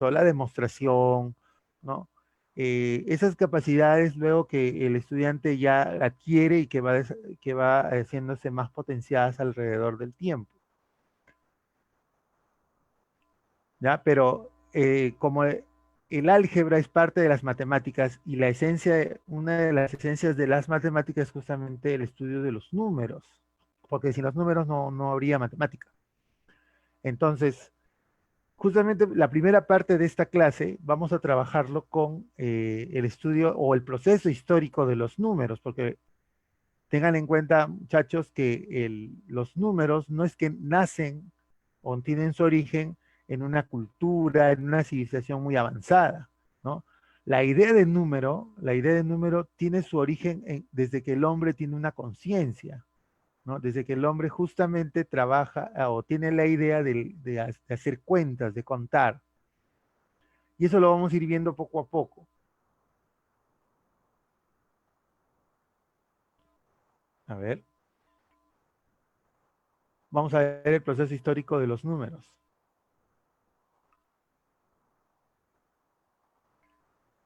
la demostración, ¿no? Esas capacidades luego que el estudiante ya adquiere y que va haciéndose más potenciadas alrededor del tiempo, ¿ya? Pero como el álgebra es parte de las matemáticas y la esencia, una de las esencias de las matemáticas es justamente el estudio de los números, porque sin los números no habría matemática. Entonces, justamente la primera parte de esta clase vamos a trabajarlo con el estudio o el proceso histórico de los números, porque tengan en cuenta, muchachos, que los números no es que nacen o tienen su origen en una cultura, en una civilización muy avanzada, ¿no? La idea de número tiene su origen desde que el hombre tiene una conciencia, ¿no? Desde que el hombre justamente trabaja o tiene la idea de hacer cuentas, de contar. Y eso lo vamos a ir viendo poco a poco. A ver, vamos a ver el proceso histórico de los números.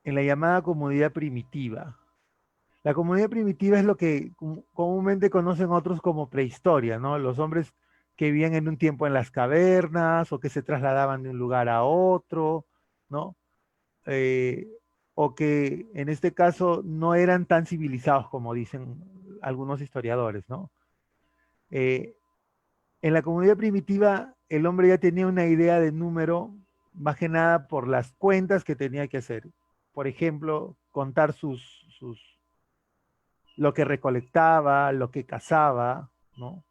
En la llamada comunidad primitiva. La comunidad primitiva es lo que comúnmente conocen otros como prehistoria, ¿no? Los hombres que vivían en un tiempo en las cavernas o que se trasladaban de un lugar a otro, ¿no? Eh, o que en este caso no eran tan civilizados como dicen algunos historiadores, ¿no? Eh, en la comunidad primitiva el hombre ya tenía una idea de número más que nada por las cuentas que tenía que hacer. Por ejemplo, contar lo que recolectaba, lo que cazaba, ¿no?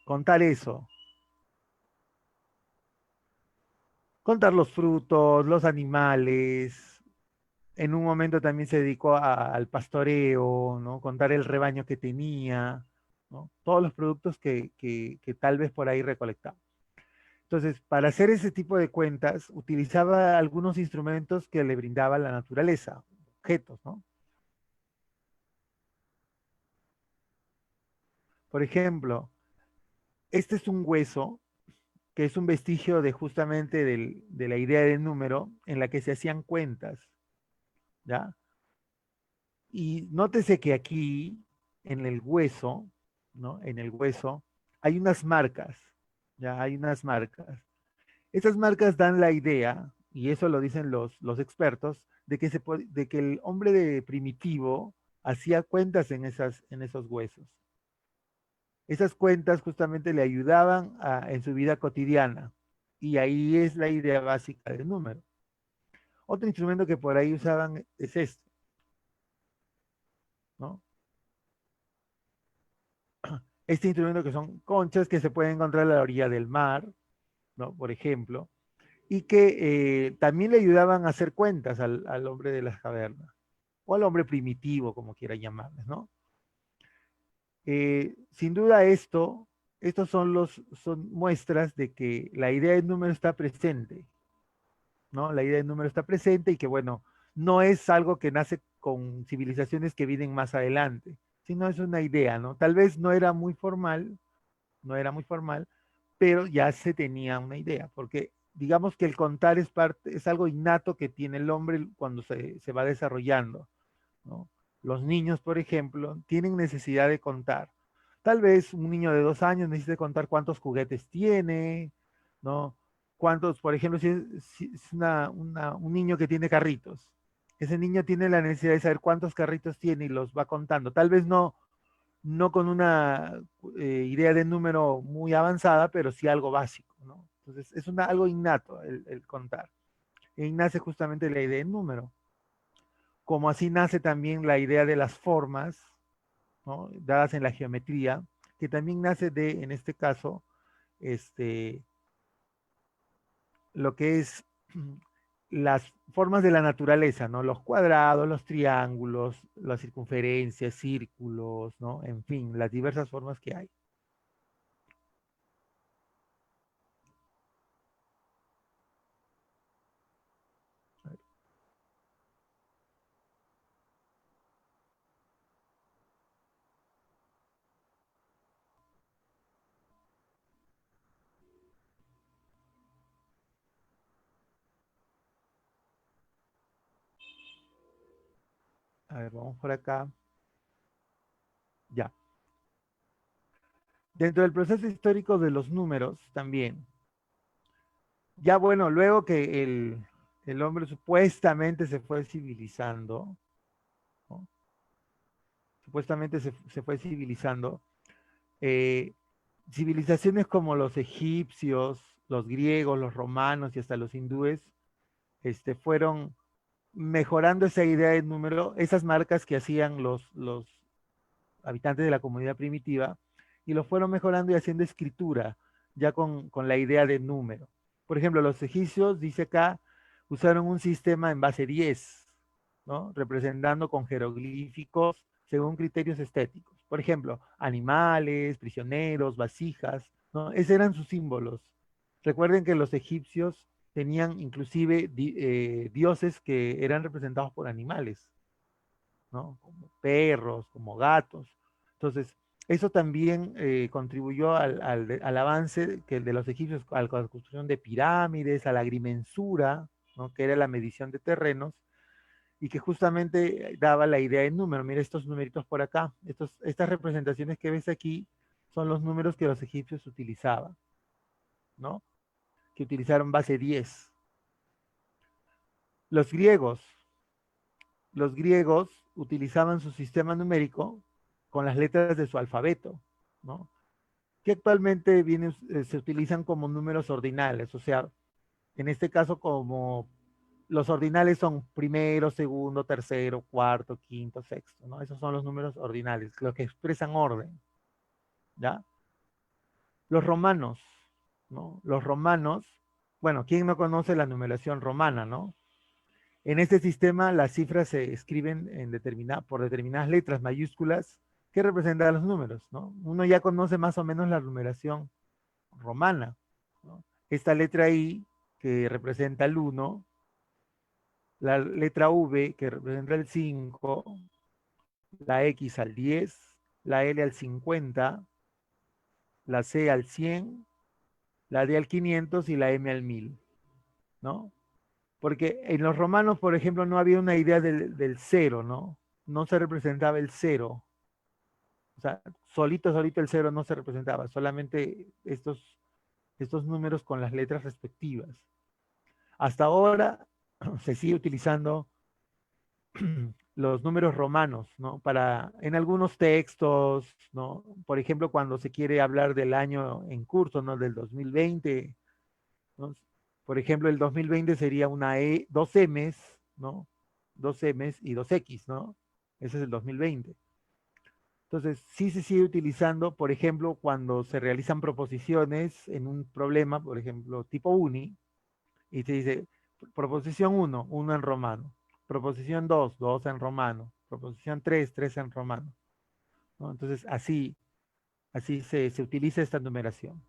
Contar eso. Contar los frutos, los animales. En un momento también se dedicó al pastoreo, ¿no? Contar el rebaño que tenía, ¿no? Todos los productos que tal vez por ahí recolectaba. Entonces, para hacer ese tipo de cuentas, utilizaba algunos instrumentos que le brindaba la naturaleza, objetos, ¿no? Por ejemplo, este es un hueso que es un vestigio de justamente de la idea del número en la que se hacían cuentas, ¿ya? Y nótese que aquí, en el hueso, ¿no? En el hueso, hay unas marcas, ¿ya? Hay unas marcas. Esas marcas dan la idea, y eso lo dicen los expertos, de que el hombre primitivo hacía cuentas en esos huesos. Esas cuentas justamente le ayudaban en su vida cotidiana. Y ahí es la idea básica del número. Otro instrumento que por ahí usaban es esto, ¿no? Este instrumento que son conchas que se pueden encontrar a la orilla del mar, ¿no? Por ejemplo, y que también le ayudaban a hacer cuentas al hombre de las cavernas, o al hombre primitivo, como quiera llamarles, ¿no? Sin duda estos son muestras de que la idea del número está presente, ¿no? La idea del número está presente y que, bueno, no es algo que nace con civilizaciones que vienen más adelante, sino es una idea, ¿no? Tal vez no era muy formal, no era muy formal, pero ya se tenía una idea, porque digamos que el contar es algo innato que tiene el hombre cuando se va desarrollando, ¿no? Los niños, por ejemplo, tienen necesidad de contar. Tal vez un niño de 2 años necesite contar cuántos juguetes tiene, ¿no? Cuántos, por ejemplo, si es un niño que tiene carritos, ese niño tiene la necesidad de saber cuántos carritos tiene y los va contando. Tal vez no con una idea de número muy avanzada, pero sí algo básico, ¿no? Entonces, es algo innato el contar. E ahí nace justamente la idea del número. Como así nace también la idea de las formas, ¿no? Dadas en la geometría, que también nace en este caso, este, lo que es las formas de la naturaleza, ¿no? Los cuadrados, los triángulos, las circunferencias, círculos, ¿no? En fin, las diversas formas que hay. A ver, vamos por acá. Ya. Dentro del proceso histórico de los números también. Ya bueno, luego que el hombre supuestamente se fue civilizando, ¿no? Supuestamente se fue civilizando, eh, civilizaciones como los egipcios, los griegos, los romanos y hasta los hindúes, fueron mejorando esa idea de número, esas marcas que hacían los habitantes de la comunidad primitiva, y lo fueron mejorando y haciendo escritura, ya con la idea de número. Por ejemplo, los egipcios, dice acá, usaron un sistema en base 10, ¿no? Representando con jeroglíficos según criterios estéticos. Por ejemplo, animales, prisioneros, vasijas, ¿no? Esos eran sus símbolos. Recuerden que los egipcios tenían inclusive dioses que eran representados por animales, ¿no? Como perros, como gatos. Entonces, eso también contribuyó al avance que de los egipcios, a la construcción de pirámides, a la agrimensura, ¿no? Que era la medición de terrenos, y que justamente daba la idea de número. Mira estos numeritos por acá, estas representaciones que ves aquí son los números que los egipcios utilizaban, ¿no? Que utilizaron base 10. Los griegos, los griegos utilizaban su sistema numérico con las letras de su alfabeto, ¿no? Que actualmente se utilizan como números ordinales, o sea, en este caso como los ordinales son primero, segundo, tercero, cuarto, quinto, sexto, ¿no? Esos son los números ordinales, los que expresan orden, ¿ya? Los romanos, ¿no? Los romanos, bueno, ¿quién no conoce la numeración romana, no? En este sistema las cifras se escriben por determinadas letras mayúsculas que representan los números, ¿no? Uno ya conoce más o menos la numeración romana, ¿no? Esta letra I que representa el 1, la letra V que representa el 5, la X al 10, la L al 50, la C al 100, la D al 500 y la M al 1000, ¿no? Porque en los romanos, por ejemplo, no había una idea del cero, ¿no? No se representaba el cero. O sea, solito el cero no se representaba, solamente estos números con las letras respectivas. Hasta ahora se sigue utilizando los números romanos, ¿no? En algunos textos, ¿no? Por ejemplo, cuando se quiere hablar del año en curso, ¿no? Del 2020, ¿no? Por ejemplo, el 2020 sería dos M's, ¿no? Dos M's y dos X, ¿no? Ese es el 2020. Entonces, sí se sigue utilizando, por ejemplo, cuando se realizan proposiciones en un problema, por ejemplo, tipo uni, y se dice proposición 1, 1 en romano. Proposición 2, 2 en romano. Proposición 3, 3 en romano, ¿no? Entonces, así se utiliza esta numeración.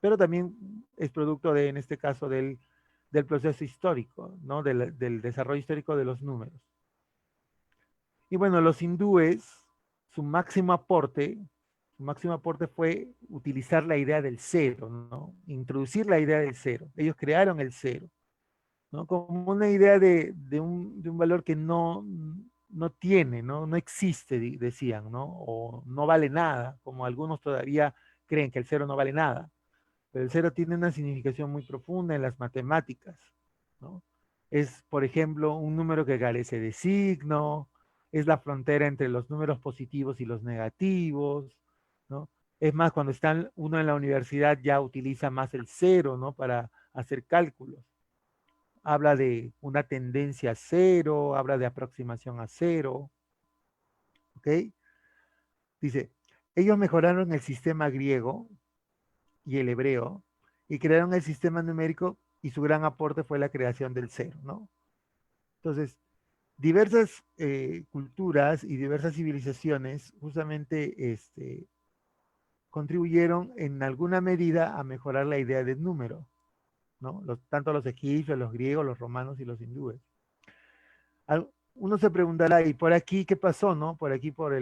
Pero también es producto en este caso, del proceso histórico, ¿no? Del desarrollo histórico de los números. Y bueno, los hindúes, su máximo aporte, su máximo aporte fue utilizar la idea del cero, ¿no? Introducir la idea del cero. Ellos crearon el cero, ¿no? Como una idea de un valor que no tiene, ¿no? No existe, decían, ¿no? O no vale nada, como algunos todavía creen que el cero no vale nada. Pero el cero tiene una significación muy profunda en las matemáticas, ¿no? Es, por ejemplo, un número que carece de signo, es la frontera entre los números positivos y los negativos, ¿no? Es más, cuando está uno en la universidad ya utiliza más el cero, ¿no? Para hacer cálculos. Habla de una tendencia a cero, habla de aproximación a cero, ¿ok? Dice, ellos mejoraron el sistema griego y el hebreo y crearon el sistema numérico y su gran aporte fue la creación del cero, ¿no? Entonces, diversas culturas y diversas civilizaciones justamente contribuyeron en alguna medida a mejorar la idea del número, ¿no? Tanto los egipcios, los griegos, los romanos y los hindúes. Uno se preguntará, ¿y por aquí qué pasó, no? Por aquí, por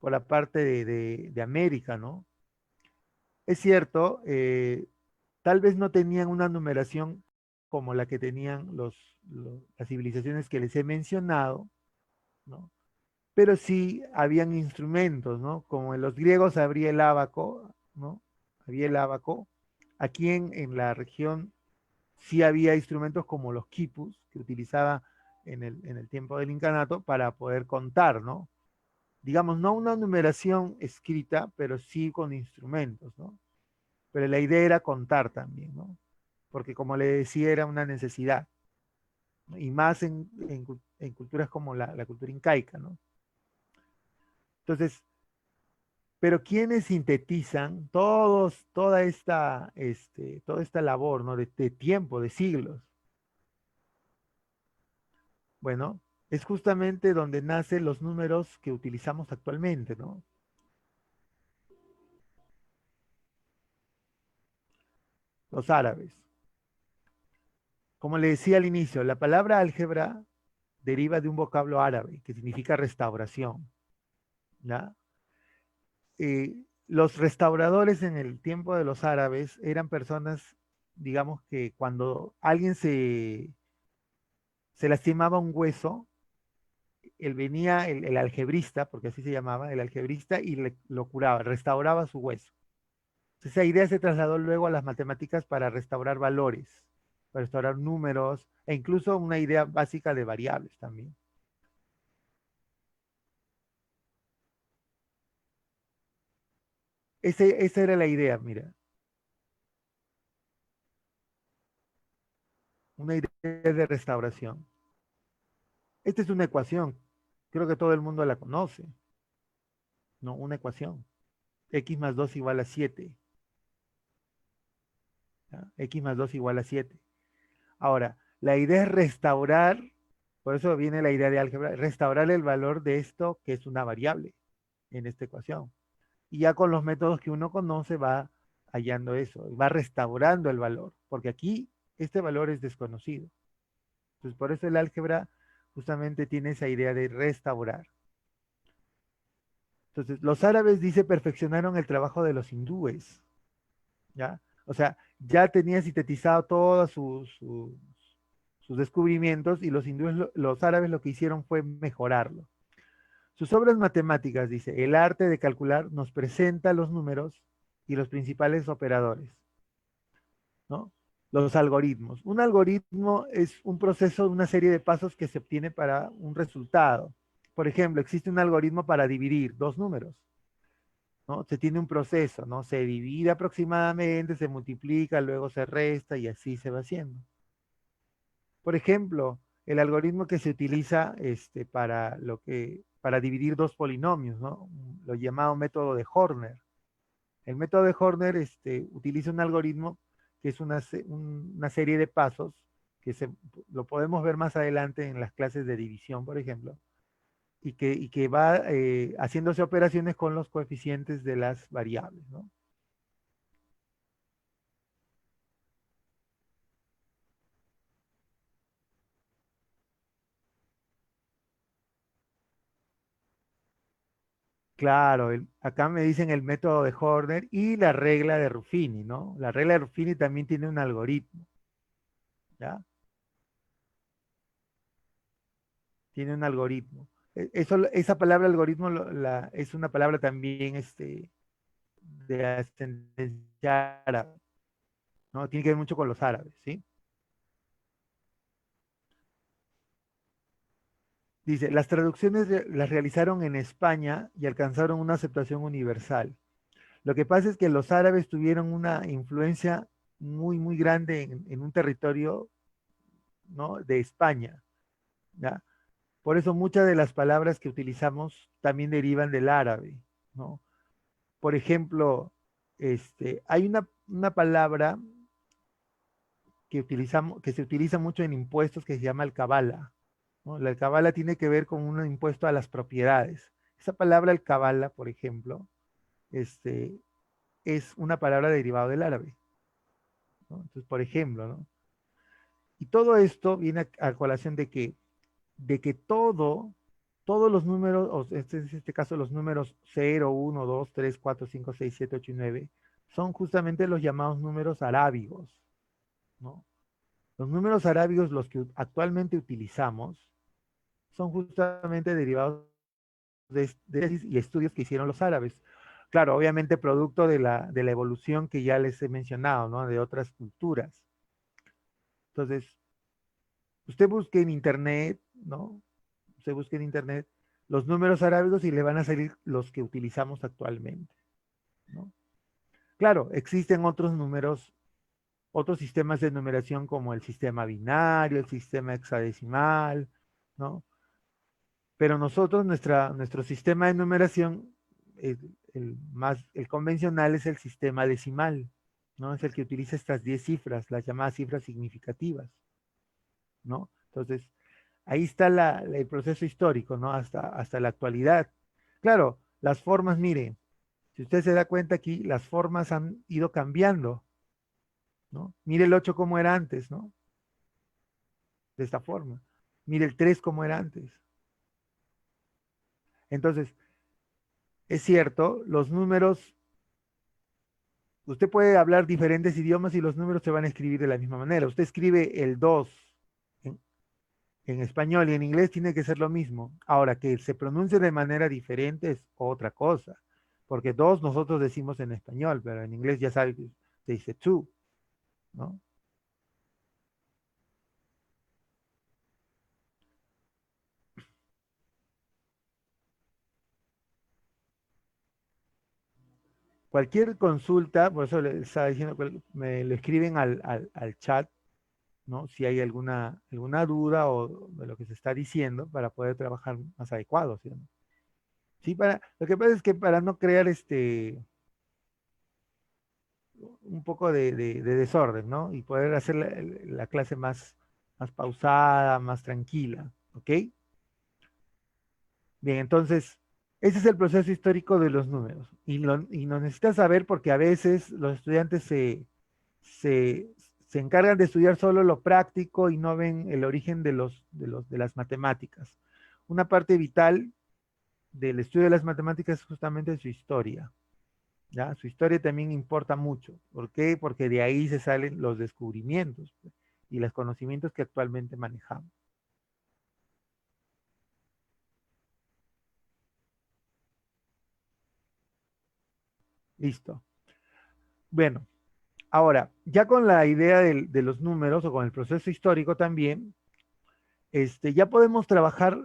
la parte de América, ¿no? Es cierto, tal vez no tenían una numeración como la que tenían las civilizaciones que les he mencionado, ¿no? Pero sí habían instrumentos, ¿no? Como en los griegos habría el ábaco, ¿no? Había el ábaco. Aquí en la región sí había instrumentos como los quipus, que utilizaba en el tiempo del incanato para poder contar, ¿no? Digamos, no una numeración escrita, pero sí con instrumentos, ¿no? Pero la idea era contar también, ¿no? Porque como le decía, era una necesidad, ¿no? Y más en culturas como la cultura incaica, ¿no? Entonces, pero quienes sintetizan toda esta labor, ¿no? De tiempo, de siglos. Bueno, es justamente donde nacen los números que utilizamos actualmente, ¿no? Los árabes. Como le decía al inicio, la palabra álgebra deriva de un vocablo árabe que significa restauración, ¿ya? Los restauradores en el tiempo de los árabes eran personas, digamos que cuando alguien se lastimaba un hueso, él venía el algebrista, porque así se llamaba, el algebrista, y lo curaba, restauraba su hueso. Esa idea se trasladó luego a las matemáticas para restaurar valores, para restaurar números, e incluso una idea básica de variables también. Esa era la idea, mira, una idea de restauración. Esta es una ecuación, creo que todo el mundo la conoce, ¿no? Una ecuación. X más 2 igual a 7. ¿Ya? X más 2 igual a 7. Ahora, la idea es restaurar, por eso viene la idea de álgebra, restaurar el valor de esto que es una variable en esta ecuación. Y ya con los métodos que uno conoce va hallando eso, va restaurando el valor, porque aquí este valor es desconocido. Entonces, por eso el álgebra justamente tiene esa idea de restaurar. Entonces, los árabes, dice, perfeccionaron el trabajo de los hindúes, ¿ya? O sea, ya tenían sintetizado todos sus descubrimientos y los hindúes, los árabes lo que hicieron fue mejorarlo. Sus obras matemáticas, dice, el arte de calcular nos presenta los números y los principales operadores, ¿no? Los algoritmos. Un algoritmo es un proceso, una serie de pasos que se obtiene para un resultado. Por ejemplo, existe un algoritmo para dividir dos números, ¿no? Se tiene un proceso, ¿no? Se divide aproximadamente, se multiplica, luego se resta y así se va haciendo. Por ejemplo, el algoritmo que se utiliza para dividir dos polinomios, ¿no? Lo llamado método de Horner. El método de Horner utiliza un algoritmo que es una serie de pasos lo podemos ver más adelante en las clases de división, por ejemplo, y que va haciéndose operaciones con los coeficientes de las variables, ¿no? Claro, acá me dicen el método de Horner y la regla de Ruffini, ¿no? La regla de Ruffini también tiene un algoritmo, ¿ya? Tiene un algoritmo. Esa palabra algoritmo es una palabra también de ascendencia árabe, ¿no? Tiene que ver mucho con los árabes, ¿sí? Dice, las traducciones las realizaron en España y alcanzaron una aceptación universal. Lo que pasa es que los árabes tuvieron una influencia muy, muy grande en un territorio, ¿no? De España, ¿ya? Por eso muchas de las palabras que utilizamos también derivan del árabe, ¿no? Por ejemplo, hay una palabra que se utiliza mucho en impuestos que se llama alcabala, ¿no? La alcabala tiene que ver con un impuesto a las propiedades. Esa palabra alcabala, por ejemplo, este, es una palabra derivada del árabe, ¿no? Entonces, por ejemplo, ¿no? Y todo esto viene a colación de que todos los números, en este caso los números 0, 1, 2, 3, 4, 5, 6, 7, 8 y 9, son justamente los llamados números arábigos, ¿no? Los números arábigos, los que actualmente utilizamos, son justamente derivados de tesis y estudios que hicieron los árabes. Claro, obviamente producto de la evolución que ya les he mencionado, ¿no? De otras culturas. Entonces, usted busque en internet, ¿no? Usted busque en internet los números arábigos y le van a salir los que utilizamos actualmente, ¿no? Claro, existen otros números, otros sistemas de numeración como el sistema binario, el sistema hexadecimal, ¿no? Pero nosotros, nuestro sistema de numeración, el convencional es el sistema decimal, ¿no? Es el que utiliza estas 10 cifras, las llamadas cifras significativas, ¿no? Entonces, ahí está el proceso histórico, ¿no? Hasta la actualidad. Claro, las formas, mire, si usted se da cuenta aquí, las formas han ido cambiando, ¿no? Mire el 8 como era antes, ¿no? De esta forma. Mire el 3 como era antes. Entonces, es cierto, los números, usted puede hablar diferentes idiomas y los números se van a escribir de la misma manera. Usted escribe el 2 en, en español y en inglés tiene que ser lo mismo. Ahora, que se pronuncie de manera diferente es otra cosa. Porque 2 nosotros decimos en español, pero en inglés ya sabe que se dice two, ¿no? Cualquier consulta, por eso le estaba diciendo, me lo escriben al chat, ¿no? Si hay alguna duda o de lo que se está diciendo para poder trabajar más adecuado, ¿sí? Sí, lo que pasa es que para no crear un poco de desorden, ¿no? Y poder hacer la clase más pausada, más tranquila, ¿ok? Bien, entonces, ese es el proceso histórico de los números. Y lo necesitas saber porque a veces los estudiantes se, se encargan de estudiar solo lo práctico y no ven el origen de las matemáticas. Una parte vital del estudio de las matemáticas es justamente su historia. ¿Ya? Su historia también importa mucho. ¿Por qué? Porque de ahí se salen los descubrimientos, pues, y los conocimientos que actualmente manejamos. Listo. Bueno, ahora, ya con la idea de los números o con el proceso histórico también, ya podemos trabajar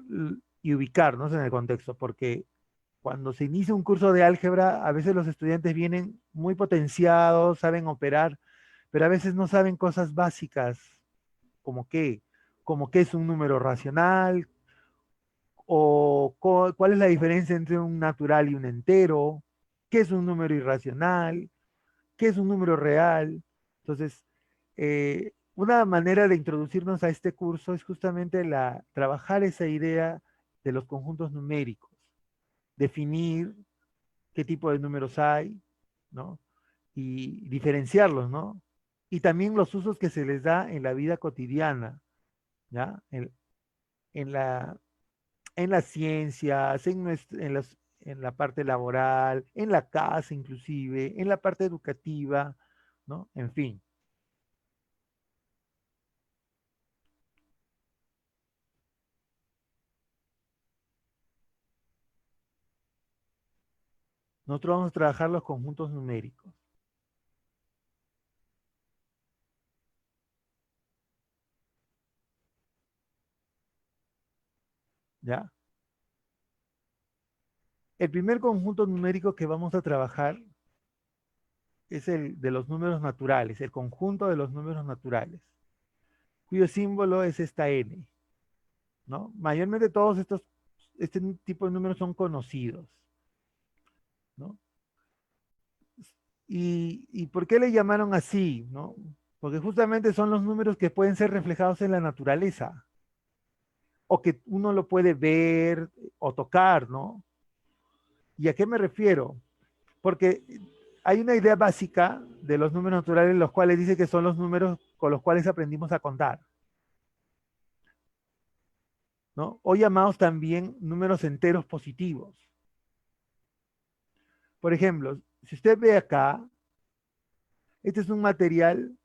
y ubicarnos en el contexto, porque cuando se inicia un curso de álgebra, a veces los estudiantes vienen muy potenciados, saben operar, pero a veces no saben cosas básicas, como qué, como qué es un número racional, o cuál es la diferencia entre un natural y un entero, qué es un número irracional, qué es un número real. Entonces, una manera de introducirnos a este curso es justamente trabajar esa idea de los conjuntos numéricos, definir qué tipo de números hay, ¿no? Y diferenciarlos, ¿no? Y también los usos que se les da en la vida cotidiana, ¿ya? En la, en las ciencias, en la parte laboral, en la casa inclusive, en la parte educativa, ¿no? En fin, nosotros vamos a trabajar los conjuntos numéricos, ¿ya? El primer conjunto numérico que vamos a trabajar es el de los números naturales, el conjunto de los números naturales, cuyo símbolo es esta n, ¿no? Mayormente este tipo de números son conocidos, ¿no? ¿Y por qué le llamaron así, no? Porque justamente son los números que pueden ser reflejados en la naturaleza, o que uno lo puede ver o tocar, ¿no? ¿Y a qué me refiero? Porque hay una idea básica de los números naturales, los cuales dice que son los números con los cuales aprendimos a contar, ¿no? O llamados también números enteros positivos. Por ejemplo, si usted ve acá, este es un material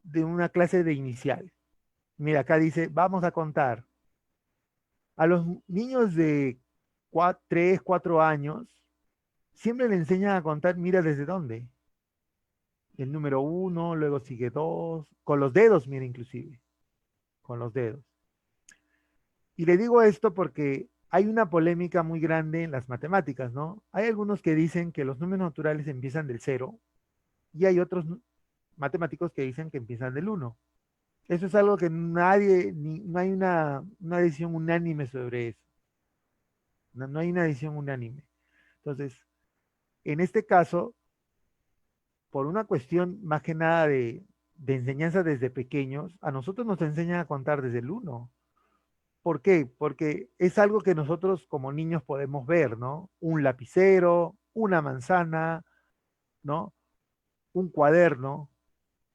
de una clase de inicial. Mira, acá dice, vamos a contar. A los niños de 3, 4 años, siempre le enseñan a contar, mira desde dónde. El número uno, luego sigue dos, con los dedos, mira inclusive, con los dedos. Y le digo esto porque hay una polémica muy grande en las matemáticas, ¿no? Hay algunos que dicen que los números naturales empiezan del cero y hay otros matemáticos que dicen que empiezan del uno. Eso es algo que nadie, no hay una decisión unánime sobre eso. No hay una decisión unánime. Entonces, en este caso, por una cuestión más que nada de enseñanza desde pequeños, a nosotros nos enseñan a contar desde el uno. ¿Por qué? Porque es algo que nosotros como niños podemos ver, ¿no? Un lapicero, una manzana, ¿no? Un cuaderno,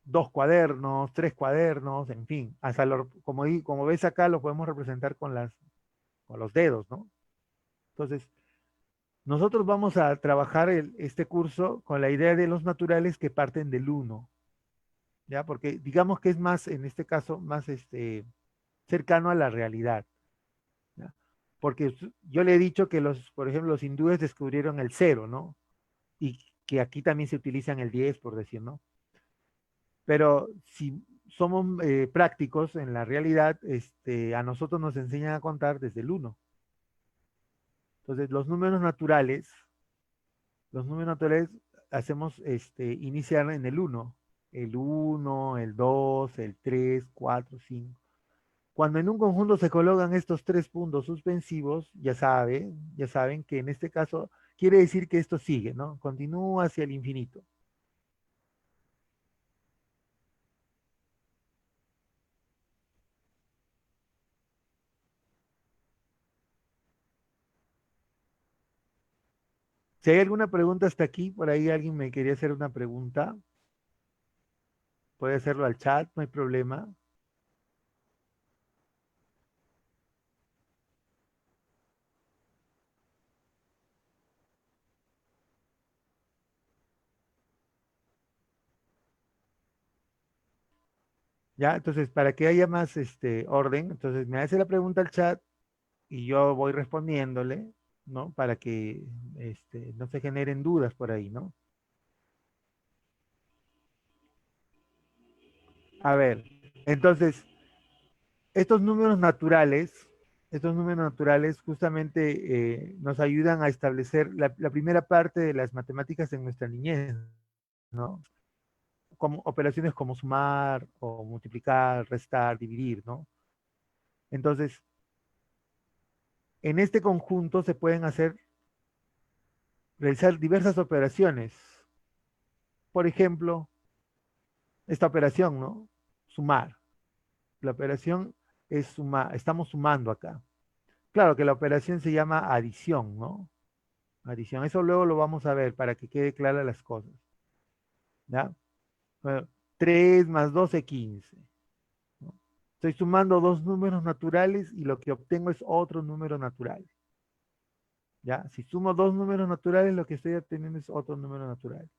dos cuadernos, tres cuadernos, en fin, hasta como ves acá lo podemos representar con los dedos, ¿no? Entonces, nosotros vamos a trabajar este curso con la idea de los naturales que parten del uno, ¿ya? Porque digamos que es más, en este caso, más cercano a la realidad, ¿ya? Porque yo le he dicho que por ejemplo, los hindúes descubrieron el cero, ¿no? Y que aquí también se utilizan el 10 por decir, ¿no? Pero si somos prácticos en la realidad, a nosotros nos enseñan a contar desde el uno. Entonces, los números naturales hacemos iniciar en el uno, el 2, el 3, 4, 5. Cuando en un conjunto se colocan estos tres puntos suspensivos, ya saben que en este caso quiere decir que esto sigue, ¿no? Continúa hacia el infinito. Si hay alguna pregunta hasta aquí, por ahí alguien me quería hacer una pregunta, puede hacerlo al chat, no hay problema. Ya, entonces para que haya más orden, entonces me hace la pregunta al chat y yo voy respondiéndole, ¿no? Para que no se generen dudas por ahí, ¿no? A ver, entonces, estos números naturales, estos números naturales justamente nos ayudan a establecer la primera parte de las matemáticas en nuestra niñez, ¿no? Como operaciones como sumar o multiplicar, restar, dividir, ¿no? Entonces, en este conjunto se pueden realizar diversas operaciones. Por ejemplo, esta operación, ¿no? Sumar. La operación es sumar, estamos sumando acá. Claro que la operación se llama adición, ¿no? Adición. Eso luego lo vamos a ver para que quede claras las cosas. ¿Ya? Bueno, 3 más 12, 15. ¿No? Estoy sumando dos números naturales y lo que obtengo es otro número natural. ¿Ya? Si sumo dos números naturales, lo que estoy obteniendo es otro número natural.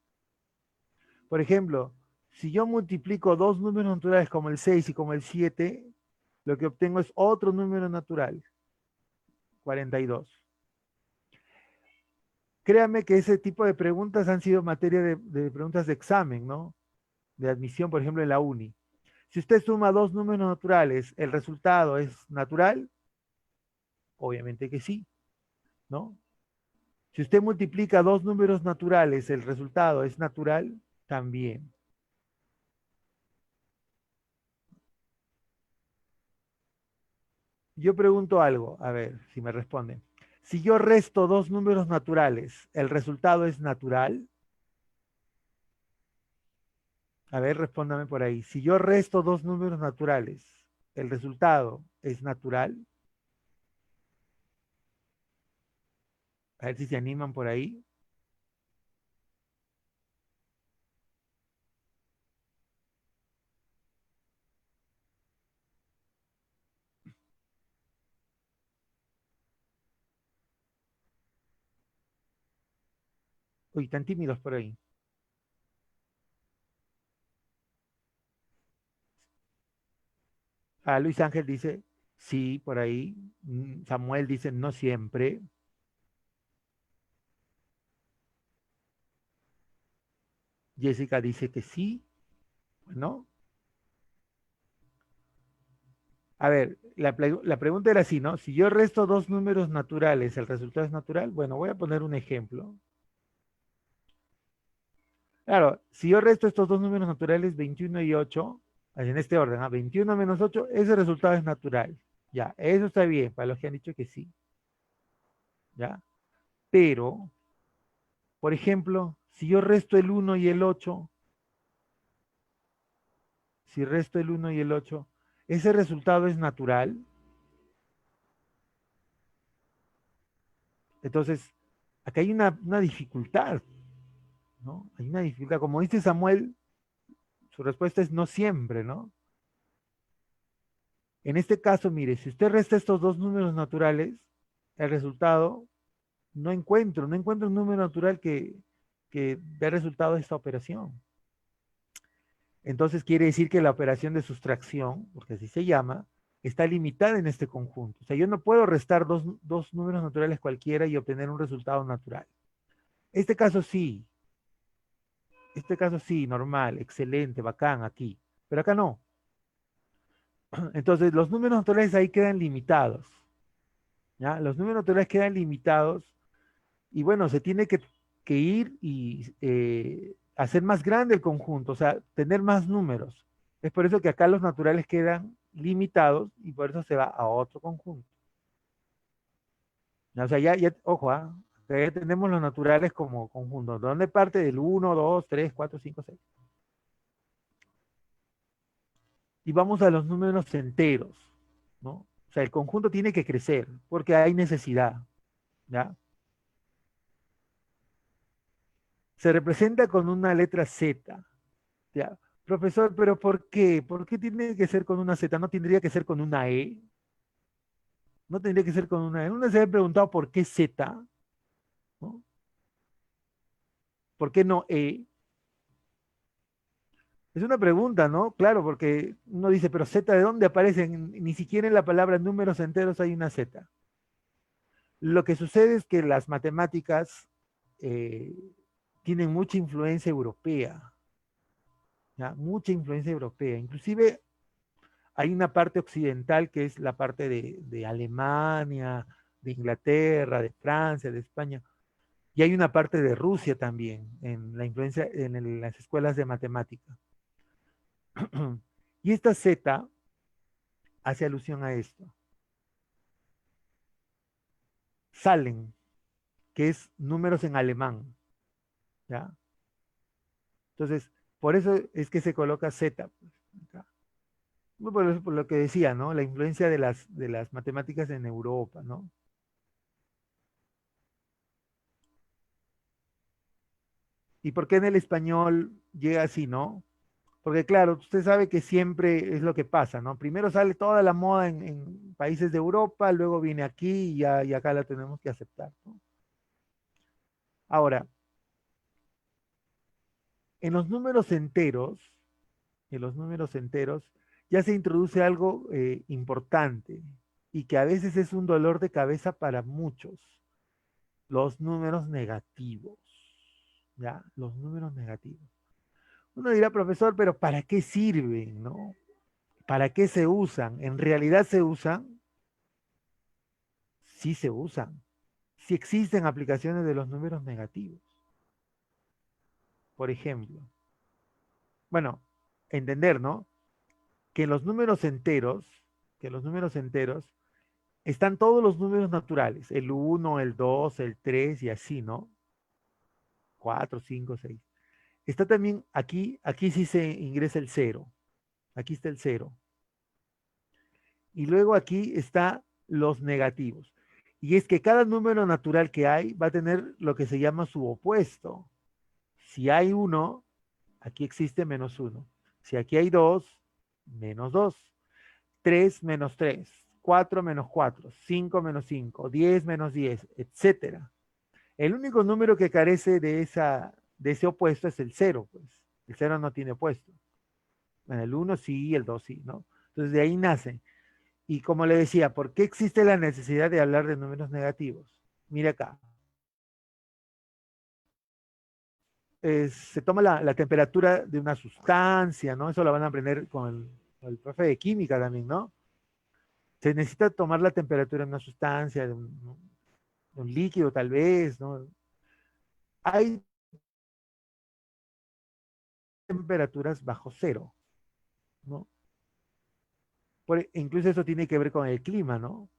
Por ejemplo, si yo multiplico dos números naturales como el 6 y como el 7, lo que obtengo es otro número natural, 42. Créame que ese tipo de preguntas han sido materia de preguntas de examen, ¿no? De admisión, por ejemplo, en la uni. Si usted suma dos números naturales, ¿el resultado es natural? Obviamente que sí, ¿no? Si usted multiplica dos números naturales, ¿el resultado es natural? También. Yo pregunto algo, a ver si me responden. Si yo resto dos números naturales, ¿el resultado es natural? A ver, respóndame por ahí. Si yo resto dos números naturales, ¿el resultado es natural? A ver si se animan por ahí. Uy, tan tímidos por ahí. Luis Ángel dice, sí, por ahí. Samuel dice, no siempre. Jessica dice que sí. Bueno, a ver, la pregunta era así, ¿no? Si yo resto dos números naturales, ¿el resultado es natural? Bueno, voy a poner un ejemplo. Claro, si yo resto estos dos números naturales, 21 y 8, en este orden, 21 menos 8, ese resultado es natural. Ya, eso está bien, para los que han dicho que sí. ¿Ya? Pero, por ejemplo, si yo resto el 1 y el 8, si resto el 1 y el 8, ese resultado es natural. Entonces, acá hay una dificultad, ¿no? Hay una dificultad. Como dice Samuel, su respuesta es no siempre, ¿no? En este caso, mire, si usted resta estos dos números naturales, el resultado no encuentro un número natural que dé resultado de esta operación. Entonces quiere decir que la operación de sustracción, porque así se llama, está limitada en este conjunto. O sea, yo no puedo restar dos números naturales cualquiera y obtener un resultado natural. Este caso sí, este caso sí, normal, excelente, bacán aquí, pero acá no. Entonces los números naturales ahí quedan limitados, ¿ya? Los números naturales quedan limitados y bueno, se tiene que ir y hacer más grande el conjunto, o sea, tener más números. Es por eso que acá los naturales quedan limitados y por eso se va a otro conjunto. O sea, ojo, ya tenemos los naturales como conjunto, donde parte del uno, 2, 3, 4, 5, 6. Y vamos a los números enteros, ¿no? O sea, el conjunto tiene que crecer porque hay necesidad, ¿ya? Se representa con una letra Z, ¿ya? Profesor, pero ¿por qué? ¿Por qué tiene que ser con una Z? ¿No tendría que ser con una E? ¿No tendría que ser con una E? Uno se ha preguntado por qué Z, ¿no? ¿Por qué no E? Es una pregunta, ¿no? Claro, porque uno dice, pero Z, ¿de dónde aparece? Ni siquiera en la palabra números enteros hay una Z. Lo que sucede es que las matemáticas eh, tienen mucha influencia europea, ¿ya? Mucha influencia europea. Inclusive hay una parte occidental que es la parte de Alemania, de Inglaterra, de Francia, de España, y hay una parte de Rusia también, en la influencia en las escuelas de matemática. Y esta Z hace alusión a esto. Salen, que es números en alemán, ¿ya? Entonces, por eso es que se coloca Z, pues, acá. Por lo que decía, ¿no? La influencia de las matemáticas en Europa, ¿no? ¿Y por qué en el español llega así, no? Porque claro, usted sabe que siempre es lo que pasa, ¿no? Primero sale toda la moda en países de Europa, luego viene aquí y acá la tenemos que aceptar, ¿no? Ahora, en los números enteros, en los números enteros, ya se introduce algo importante y que a veces es un dolor de cabeza para muchos, los números negativos, ¿ya? Los números negativos. Uno dirá, profesor, pero ¿para qué sirven, no? ¿Para qué se usan? ¿En realidad se usan? Sí se usan. Sí existen aplicaciones de los números negativos. Por ejemplo, bueno, entender, ¿no? Que los números enteros, que los números enteros, están todos los números naturales, el uno, el 2, el 3 y así, ¿no? 4, 5, 6. Está también aquí sí se ingresa el cero. Aquí está el cero. Y luego aquí está los negativos. Y es que cada número natural que hay va a tener lo que se llama su opuesto. Si hay uno, aquí existe menos uno. Si aquí hay dos, menos dos. 3 menos 3, 4 menos 4, 5 menos 5, 10 menos 10, etcétera. El único número que carece de ese opuesto es el cero, pues. El cero no tiene opuesto. En el uno sí, el 2 sí, ¿no? Entonces de ahí nace. Y como le decía, ¿por qué existe la necesidad de hablar de números negativos? Mire acá. Se toma la temperatura de una sustancia, ¿no? Eso lo van a aprender con el profe de química también, ¿no? Se necesita tomar la temperatura de una sustancia, de un líquido tal vez, ¿no? Hay temperaturas bajo cero, ¿no? Incluso eso tiene que ver con el clima, ¿no?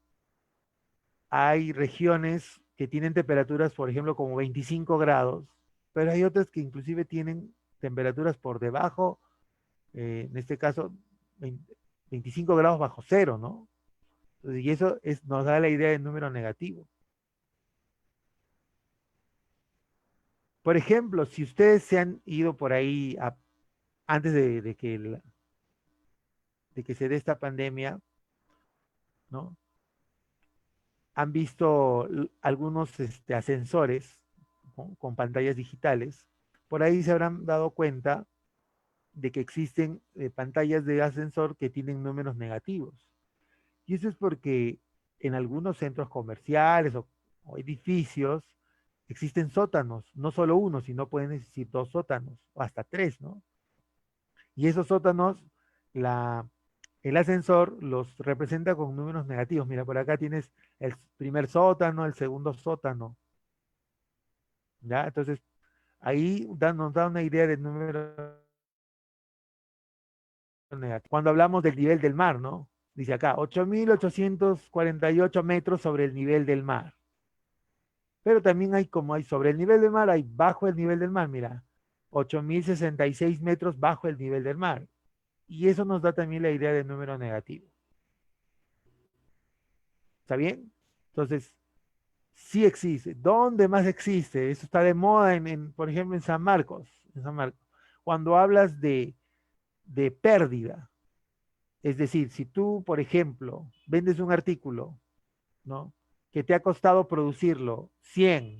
Hay regiones que tienen temperaturas, por ejemplo, como 25 grados, pero hay otras que inclusive tienen temperaturas por debajo, en este caso, 25 grados bajo cero, ¿no? Entonces, y eso nos da la idea del número negativo. Por ejemplo, si ustedes se han ido por ahí antes de que se dé esta pandemia, ¿no? Han visto algunos ascensores, ¿no? Con pantallas digitales. Por ahí se habrán dado cuenta de que existen pantallas de ascensor que tienen números negativos. Y eso es porque en algunos centros comerciales o edificios existen sótanos, no solo uno, sino pueden existir dos sótanos o hasta tres, ¿no? Y esos sótanos, el ascensor los representa con números negativos. Mira, por acá tienes el primer sótano, el segundo sótano, ¿ya? Entonces, ahí nos da una idea del número negativo. Cuando hablamos del nivel del mar, ¿no? Dice acá, 8.848 metros sobre el nivel del mar. Pero también hay, como hay sobre el nivel del mar, hay bajo el nivel del mar, mira, 8.066 metros bajo el nivel del mar. Y eso nos da también la idea del número negativo. ¿Está bien? Entonces, sí existe. ¿Dónde más existe? Eso está de moda, por ejemplo, en San Marcos. En San Marcos. Cuando hablas de pérdida, es decir, si tú, por ejemplo, vendes un artículo, ¿no? Que te ha costado producirlo 100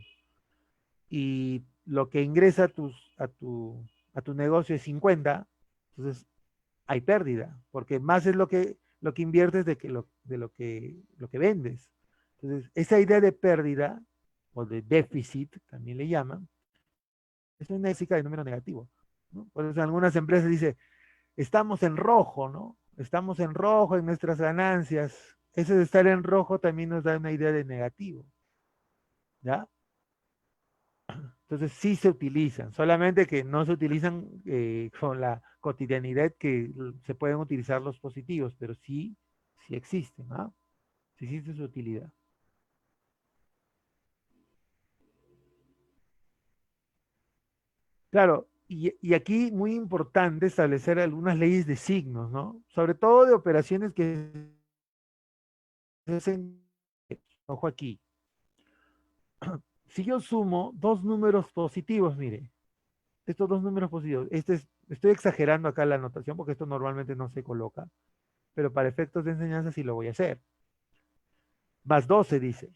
y lo que ingresa a tu negocio es 50, entonces hay pérdida, porque más es lo que inviertes de lo que vendes. Entonces, esa idea de pérdida o de déficit, también le llaman, es una ética de número negativo, ¿no? Por eso en algunas empresas dice, estamos en rojo, ¿no? Estamos en rojo en nuestras ganancias. Ese de estar en rojo también nos da una idea de negativo, ¿ya? Entonces sí se utilizan, solamente que no se utilizan con la cotidianidad que se pueden utilizar los positivos, pero sí, sí existen, ¿ah? Sí existe su utilidad. Claro, y aquí muy importante establecer algunas leyes de signos, ¿no? Sobre todo de operaciones que se hacen, ojo aquí, si yo sumo dos números positivos, mire, estos dos números positivos, estoy exagerando acá la anotación porque esto normalmente no se coloca, pero para efectos de enseñanza sí lo voy a hacer. Más 12 dice,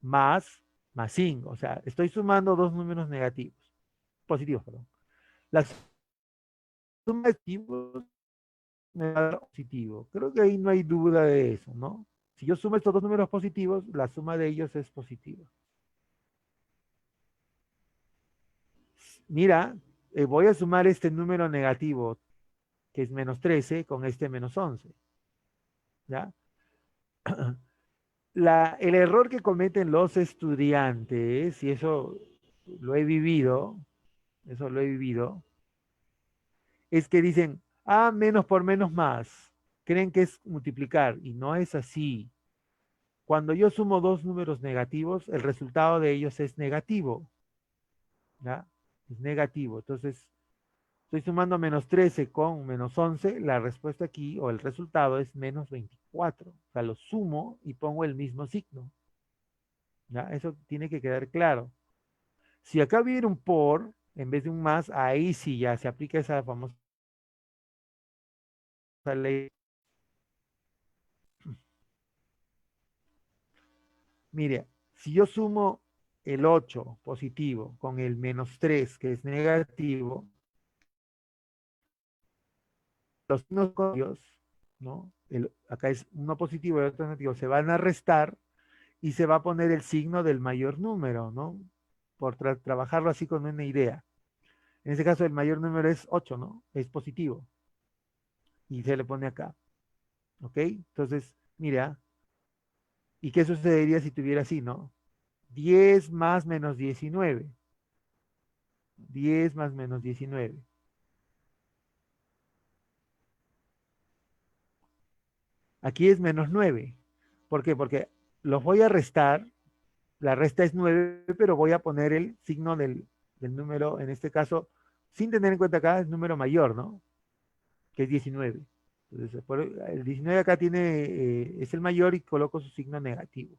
más, más 5, o sea, estoy sumando dos números negativos, positivos, perdón. La suma de positivos me va a dar positivo. Creo que ahí no hay duda de eso, ¿no? Si yo sumo estos dos números positivos, la suma de ellos es positiva. Mira, voy a sumar este número negativo, que es menos 13, con este menos 11, ¿ya? El error que cometen los estudiantes, y lo he vivido, eso lo he vivido, es que dicen, menos por menos más. Creen que es multiplicar y no es así. Cuando yo sumo dos números negativos, el resultado de ellos es negativo, ¿ya? Es negativo. Entonces, estoy sumando menos 13 con menos 11, la respuesta aquí o el resultado es menos 24. O sea, lo sumo y pongo el mismo signo, ¿ya? Eso tiene que quedar claro. Si acá hubiera un por en vez de un más, ahí sí ya se aplica esa famosa ley. Mire, si yo sumo el 8 positivo con el menos 3 que es negativo, los signos contrarios, ¿no? Acá es uno positivo y otro negativo, se van a restar y se va a poner el signo del mayor número, ¿no? Por trabajarlo así con una idea. En este caso, el mayor número es 8, ¿no? Es positivo. Y se le pone acá. ¿Ok? Entonces, mira, ¿y qué sucedería si tuviera así, no? 10 más menos 19. 10 más menos 19. Aquí es menos 9. ¿Por qué? Porque los voy a restar. La resta es 9, pero voy a poner el signo del número, en este caso, sin tener en cuenta acá el número mayor, ¿no? Que es 19. Entonces, el 19 acá tiene, es el mayor y coloco su signo negativo.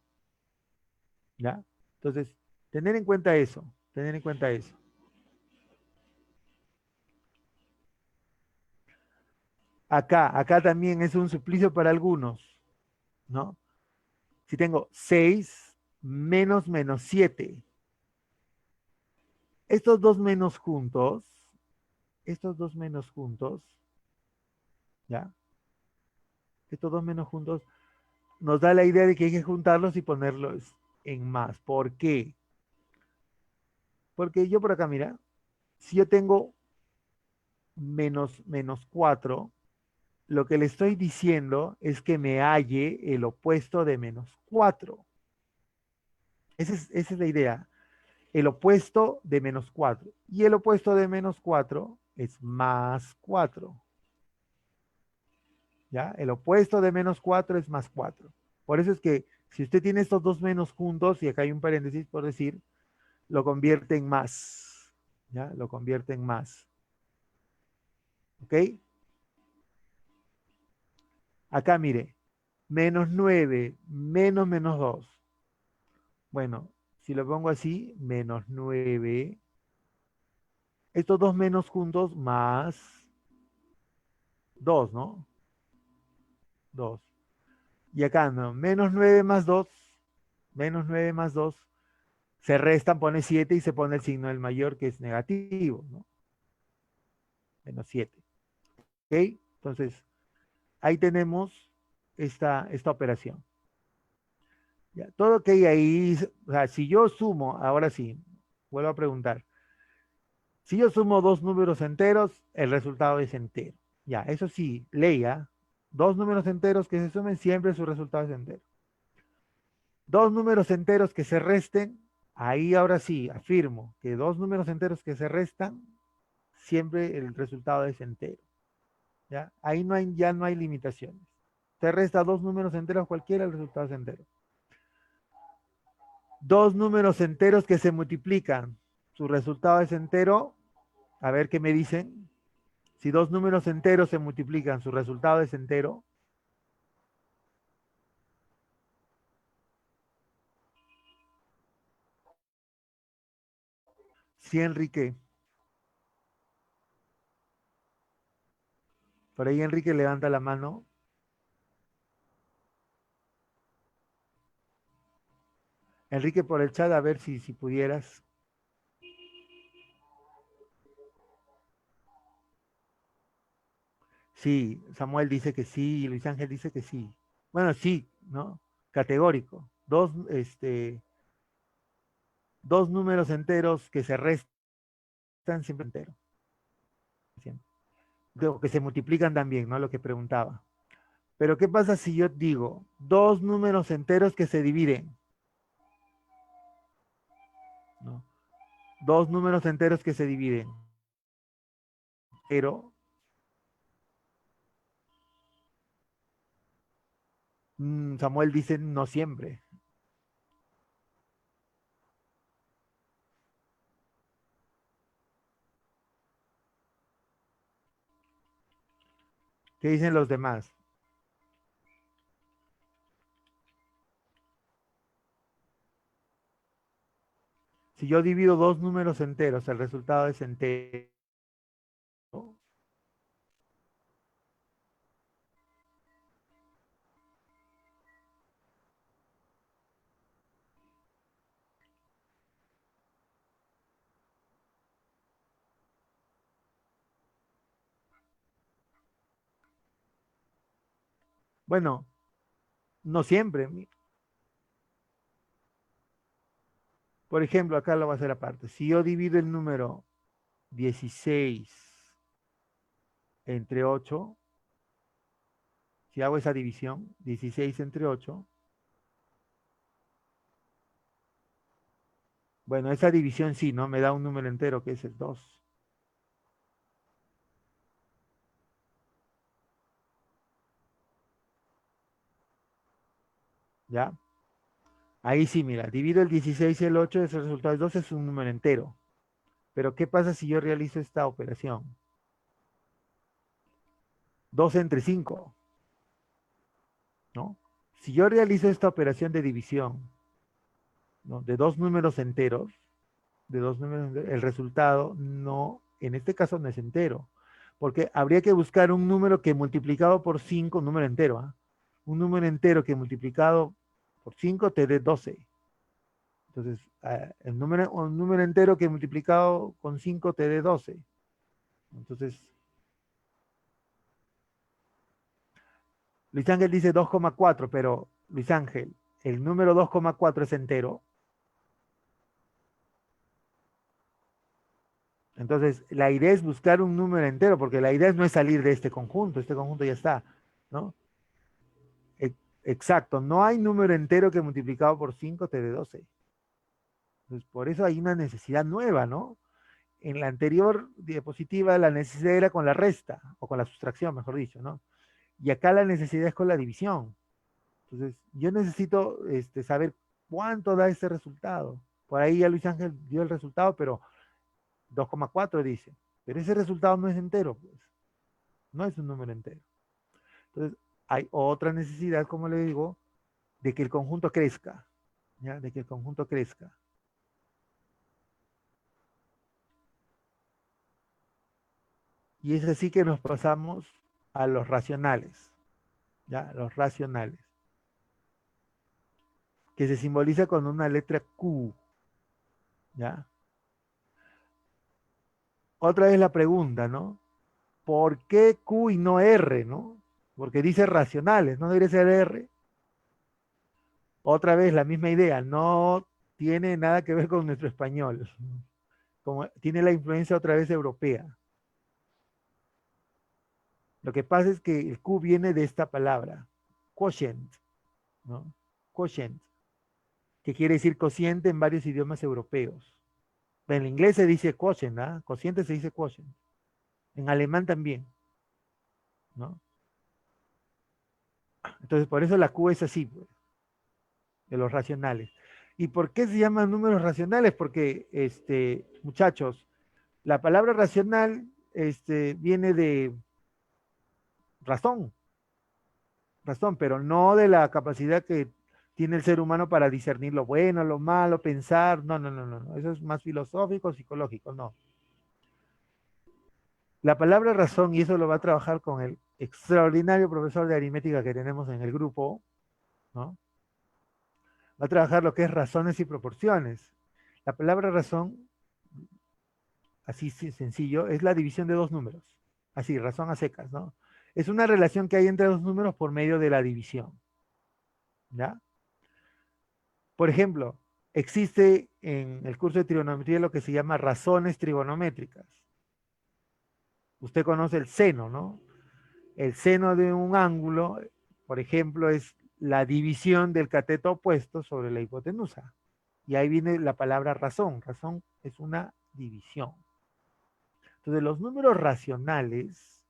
¿Ya? Entonces, tener en cuenta eso, tener en cuenta eso. Acá también es un suplicio para algunos, ¿no? Si tengo 6 menos menos 7, estos dos menos juntos, estos dos menos juntos, ¿ya? Estos dos menos juntos nos da la idea de que hay que juntarlos y ponerlos en más. ¿Por qué? Porque yo por acá, mira, si yo tengo menos 4, lo que le estoy diciendo es que me halle el opuesto de menos 4. Esa es la idea. El opuesto de menos 4. Y el opuesto de menos 4 es más 4. ¿Ya? El opuesto de menos 4 es más 4. Por eso es que si usted tiene estos dos menos juntos, y acá hay un paréntesis por decir, lo convierte en más. ¿Ya? Lo convierte en más. ¿Ok? Acá mire, menos 9 menos menos 2. Bueno, si lo pongo así, menos 9. Estos dos menos juntos más 2, ¿no? 2. Y acá no, menos 9 más 2, menos 9 más 2, se restan, pone 7 y se pone el signo del mayor que es negativo, ¿no? Menos 7. ¿Ok? Entonces, ahí tenemos esta operación. Ya, todo que hay ahí, o sea, si yo sumo, ahora sí, vuelvo a preguntar, si yo sumo dos números enteros, el resultado es entero. Ya, eso sí, ley, ¿ah? Dos números enteros que se sumen, siempre su resultado es entero. Dos números enteros que se resten, ahí ahora sí, afirmo que dos números enteros que se restan, siempre el resultado es entero. ¿Ya? Ahí ya no hay limitaciones. Se resta dos números enteros cualquiera, el resultado es entero. Dos números enteros que se multiplican, su resultado es entero. A ver qué me dicen. Si dos números enteros se multiplican, su resultado es entero. Sí, Enrique. Por ahí Enrique levanta la mano. Enrique, por el chat, a ver si pudieras. Sí, Samuel dice que sí, y Luis Ángel dice que sí. Bueno, sí, ¿no? Categórico. Dos números enteros que se restan siempre enteros. Siempre. Que se multiplican también, ¿no? Lo que preguntaba. Pero ¿qué pasa si yo digo dos números enteros que se dividen? ¿No? Dos números enteros que se dividen. Pero Samuel dice no siempre. ¿Qué dicen los demás? Si yo divido dos números enteros, el resultado es entero. Bueno, no siempre. Por ejemplo, acá lo voy a hacer aparte. Si yo divido el número 16 entre 8, si hago esa división, 16 entre 8, bueno, esa división sí, ¿no? Me da un número entero que es el 2. ¿Ya? Ahí sí, mira, divido el 16 y el 8, ese resultado es 2, es un número entero. Pero ¿qué pasa si yo realizo esta operación? 2 entre 5, ¿no? Si yo realizo esta operación de división, ¿no? De dos números enteros, el resultado no, en este caso no es entero, porque habría que buscar un número que multiplicado por 5, un número entero, ¿ah? Un número entero que multiplicado por 5 te dé 12. Entonces, un número entero que multiplicado con 5 te dé 12. Entonces, Luis Ángel dice 2,4, pero Luis Ángel, el número 2,4 es entero. Entonces, la idea es buscar un número entero, porque la idea no es salir de este conjunto ya está, ¿no? E- Exacto, no hay número entero que multiplicado por 5 te dé 12. Entonces, por eso hay una necesidad nueva, ¿no? En la anterior diapositiva la necesidad era con la resta, o con la sustracción, mejor dicho, ¿no? Y acá la necesidad es con la división. Entonces, yo necesito saber cuánto da ese resultado. Por ahí ya Luis Ángel dio el resultado, pero 2,4 dice. Pero ese resultado no es entero, pues. No es un número entero. Entonces, hay otra necesidad, como le digo, de que el conjunto crezca. ¿Ya? De que el conjunto crezca. Y es así que nos pasamos a los racionales. ¿Ya? Los racionales. Que se simboliza con una letra Q. ¿Ya? Otra vez la pregunta, ¿no? ¿Por qué Q y no R, no? Porque dice racionales, no debería ser R. Otra vez la misma idea, no tiene nada que ver con nuestro español. Como tiene la influencia otra vez europea. Lo que pasa es que el Q viene de esta palabra, quotient, ¿no? Quotient, que quiere decir cociente en varios idiomas europeos. En inglés se dice quotient, ¿ah? Cociente se dice quotient. En alemán también, ¿no? Entonces, por eso la Q es así, pues, de los racionales. ¿Y por qué se llaman números racionales? Porque, muchachos, la palabra racional, viene de razón, razón, pero no de la capacidad que tiene el ser humano para discernir lo bueno, lo malo, pensar. No, no, no, no, no. Eso es más filosófico, psicológico, no. La palabra razón, y eso lo va a trabajar con el extraordinario profesor de aritmética que tenemos en el grupo, ¿no? Va a trabajar lo que es razones y proporciones. La palabra razón, así sencillo, es la división de dos números. Así, razón a secas, ¿no? Es una relación que hay entre dos números por medio de la división, ¿ya? Por ejemplo, existe en el curso de trigonometría lo que se llama razones trigonométricas. Usted conoce el seno, ¿no? El seno de un ángulo, por ejemplo, es la división del cateto opuesto sobre la hipotenusa. Y ahí viene la palabra razón. Razón es una división. Entonces, los números racionales,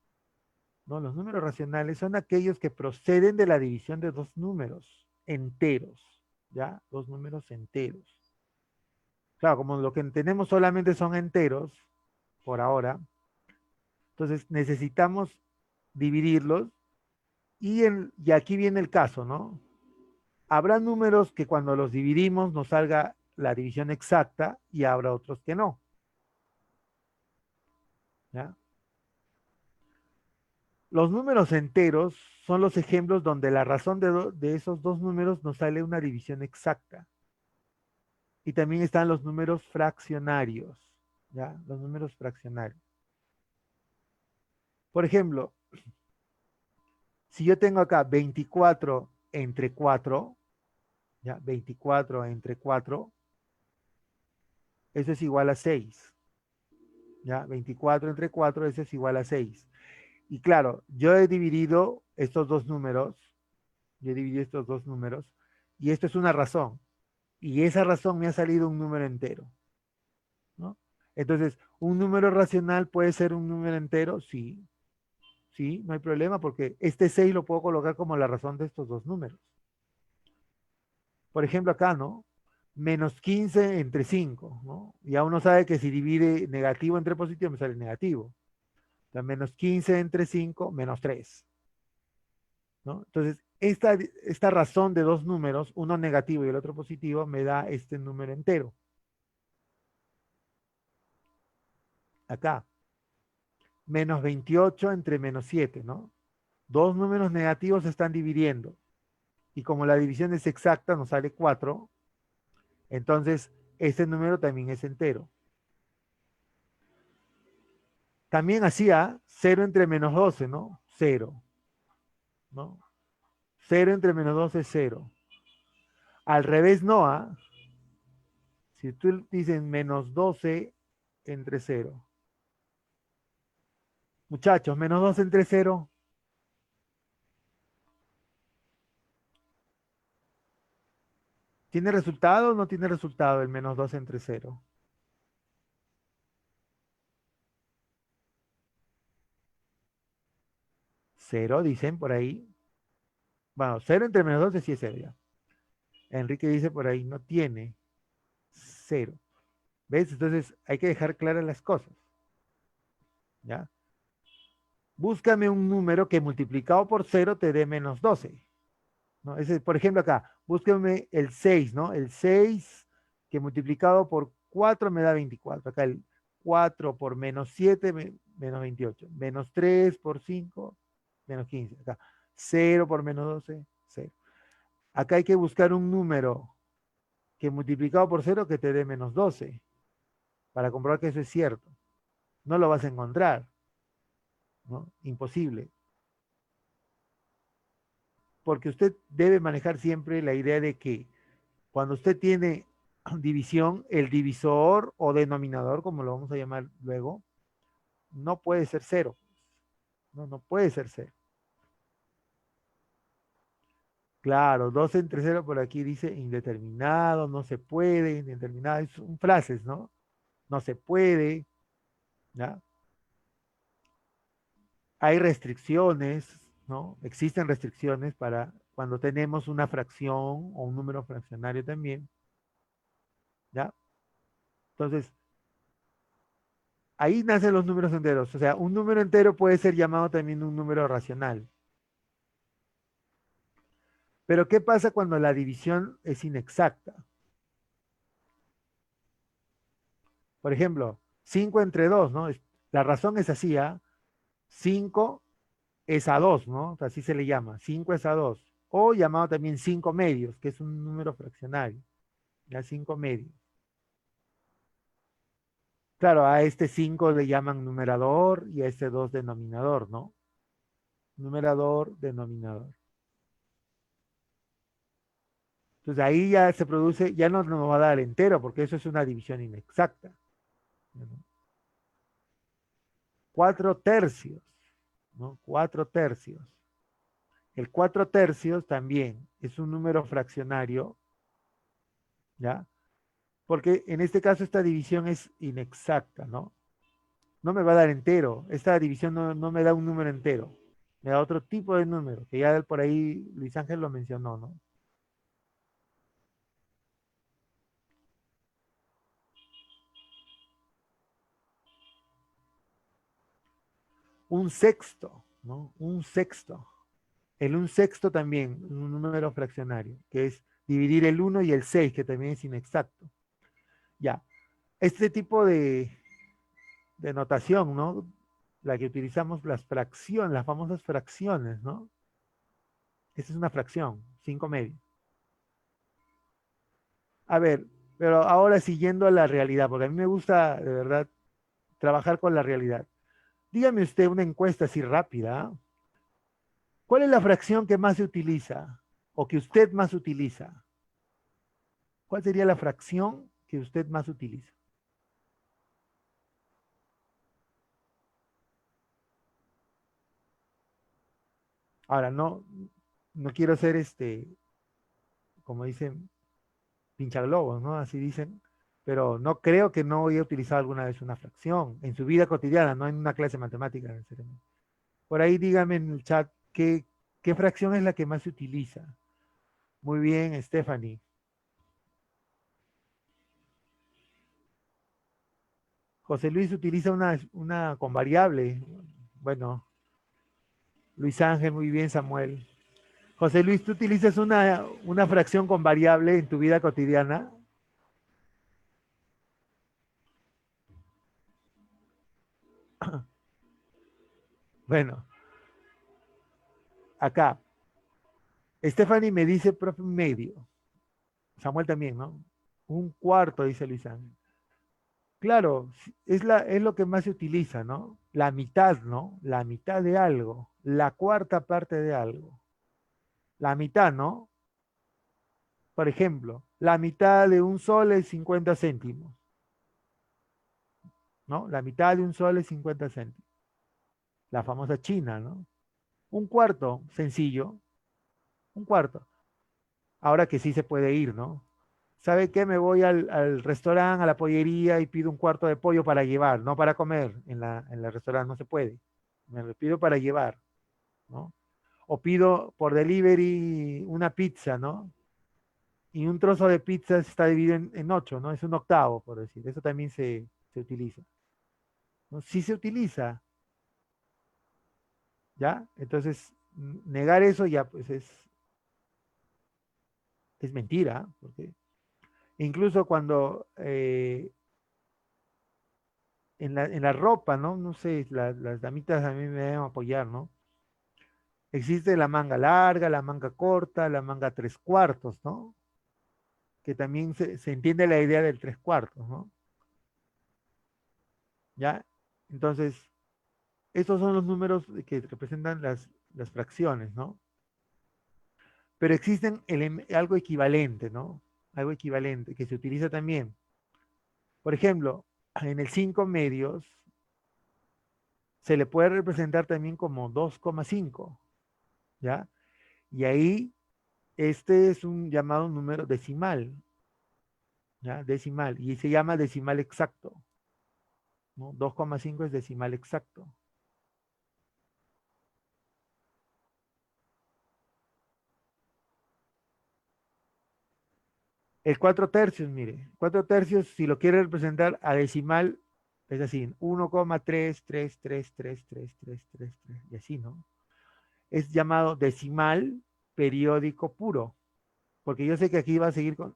¿no? Los números racionales son aquellos que proceden de la división de dos números enteros, ¿ya? Dos números enteros. Claro, como lo que tenemos solamente son enteros, por ahora, entonces necesitamos dividirlos y aquí viene el caso, ¿no? Habrá números que cuando los dividimos nos salga la división exacta y habrá otros que no, ¿ya? Los números enteros son los ejemplos donde la razón de esos dos números nos sale una división exacta. Y también están los números fraccionarios, ¿ya? Los números fraccionarios. Por ejemplo, Si yo tengo acá 24 entre 4, ¿ya? 24 entre 4, eso es igual a 6. ¿Ya? 24 entre 4, eso es igual a 6. Y claro, yo he dividido estos dos números, y esto es una razón. Y esa razón me ha salido un número entero, ¿no? Entonces, ¿un número racional puede ser un número entero? Sí, sí, no hay problema, porque este 6 lo puedo colocar como la razón de estos dos números. Por ejemplo, acá, ¿no? Menos 15 entre 5, ¿no? Ya uno sabe que si divide negativo entre positivo me sale negativo. Entonces, menos 15 entre 5, menos 3, ¿no? Entonces, esta razón de dos números, uno negativo y el otro positivo, me da este número entero. Acá, menos 28 entre menos 7, ¿no? Dos números negativos se están dividiendo. Y como la división es exacta, nos sale 4, entonces este número también es entero. También hacía 0 entre menos 12, ¿no? 0, ¿no? 0 entre menos 12 es 0. Al revés no, ¿ah? Si tú dices menos 12 entre 0. Muchachos, menos 12 entre 0. ¿Tiene resultado o no tiene resultado el menos 12 entre 0? 0, dicen por ahí. Bueno, 0 entre menos 12 sí es 0 ya. Enrique dice por ahí, no tiene 0. ¿Ves? Entonces hay que dejar claras las cosas. ¿Ya? Búscame un número que multiplicado por 0 te dé menos 12. ¿No? Por ejemplo, acá, búscame el 6, ¿no? El 6 que multiplicado por 4 me da 24. Acá el 4 por menos 7, menos 28. Menos 3 por 5, menos 15. Acá, 0 por menos 12, 0. Acá hay que buscar un número que multiplicado por 0 que te dé menos 12 para comprobar que eso es cierto. No lo vas a encontrar, ¿no? Imposible. Porque usted debe manejar siempre la idea de que cuando usted tiene división, el divisor o denominador, como lo vamos a llamar luego, no puede ser cero. No, no puede ser cero. Claro, 2 entre cero por aquí dice indeterminado, no se puede, indeterminado, son frases, ¿no? No se puede, ¿ya? Hay restricciones, ¿no? Existen restricciones para cuando tenemos una fracción o un número fraccionario también, ¿ya? Entonces, ahí nacen los números enteros. O sea, un número entero puede ser llamado también un número racional. Pero ¿qué pasa cuando la división es inexacta? Por ejemplo, 5 entre 2, ¿no? La razón es así, ¿ah? 5 es a 2, ¿no? Así se le llama. 5 es a 2. O llamado también 5 medios, que es un número fraccionario. Ya 5 medios. Claro, a este 5 le llaman numerador y a este 2 denominador, ¿no? Numerador, denominador. Entonces ahí ya se produce, ya no nos va a dar entero, porque eso es una división inexacta. ¿No? 4 tercios, ¿no? 4 tercios. El 4 tercios también es un número fraccionario, ¿ya? Porque en este caso esta división es inexacta, ¿no? No me va a dar entero. Esta división no me da un número entero. Me da otro tipo de número, que ya por ahí Luis Ángel lo mencionó, ¿no? Un sexto, ¿no? Un sexto. El un sexto también, un número fraccionario, que es dividir el 1 y el 6, que también es inexacto. Ya, este tipo de notación, ¿no? La que utilizamos las fracciones, las famosas fracciones, ¿no? Esta es una fracción, 5 medios. A ver, pero ahora siguiendo a la realidad, porque a mí me gusta de verdad trabajar con la realidad. Dígame usted una encuesta así rápida. ¿Cuál es la fracción que más se utiliza o que usted más utiliza? ¿Cuál sería la fracción que usted más utiliza? Ahora, no quiero ser como dicen, pinchaglobos, ¿no? Así dicen, pero no creo que no haya utilizado alguna vez una fracción en su vida cotidiana, no en una clase de matemáticas necesariamente. Por ahí dígame en el chat qué fracción es la que más se utiliza. Muy bien, Stephanie. José Luis utiliza una con variable. Bueno, Luis Ángel, muy bien, Samuel. José Luis, ¿tú utilizas una fracción con variable en tu vida cotidiana? Bueno, acá. Stephanie me dice, profe, medio. Samuel también, ¿no? Un cuarto, dice Luis Ángel. Claro, es lo que más se utiliza, ¿no? La mitad, ¿no? La mitad de algo. La cuarta parte de algo. La mitad, ¿no? Por ejemplo, la mitad de un sol es 50 céntimos, ¿no? La mitad de un sol es 50 céntimos. La famosa China, ¿no? Un cuarto, sencillo, un cuarto. Ahora que sí se puede ir, ¿no? ¿Sabe qué? Me voy al restaurante, a la pollería y pido un cuarto de pollo para llevar, no para comer en la restaurante, no se puede. Me lo pido para llevar, ¿no? O pido por delivery una pizza, ¿no? Y un trozo de pizza está dividido en ocho, ¿no? Es un octavo, por decir. Eso también se utiliza, ¿no? Sí se utiliza, ¿ya? Entonces, negar eso ya pues es mentira, porque incluso cuando en la ropa, ¿no? No sé, las damitas a mí me deben apoyar, ¿no? Existe la manga larga, la manga corta, la manga tres cuartos, ¿no? Que también se entiende la idea del tres cuartos, ¿no? ¿Ya? Entonces, estos son los números que representan las fracciones, ¿no? Pero existen algo equivalente, ¿no? Algo equivalente que se utiliza también. Por ejemplo, en el 5 medios se le puede representar también como 2,5, ¿ya? Y ahí este es un llamado número decimal, ¿ya? Decimal, y se llama decimal exacto, ¿no? 2,5 es decimal exacto. El 4 tercios, mire, 4 tercios, si lo quiere representar a decimal, es así, 1,333333333, y así, ¿no? Es llamado decimal periódico puro, porque yo sé que aquí va a seguir, va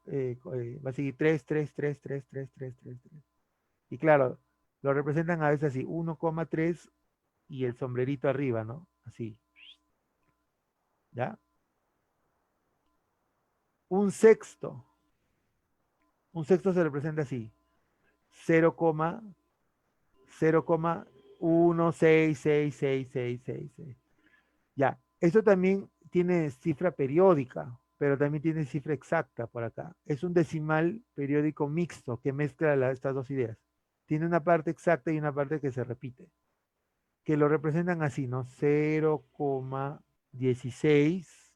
a seguir 3, 3, 3, 3, 3, 3, 3, 3. Y claro, lo representan a veces así, 1,3 y el sombrerito arriba, ¿no? Así, ¿ya? Un sexto, un sexto se representa así, 0,0,1666666. Ya, esto también tiene cifra periódica, pero también tiene cifra exacta por acá. Es un decimal periódico mixto que mezcla estas dos ideas. Tiene una parte exacta y una parte que se repite, que lo representan así, ¿no? 0,16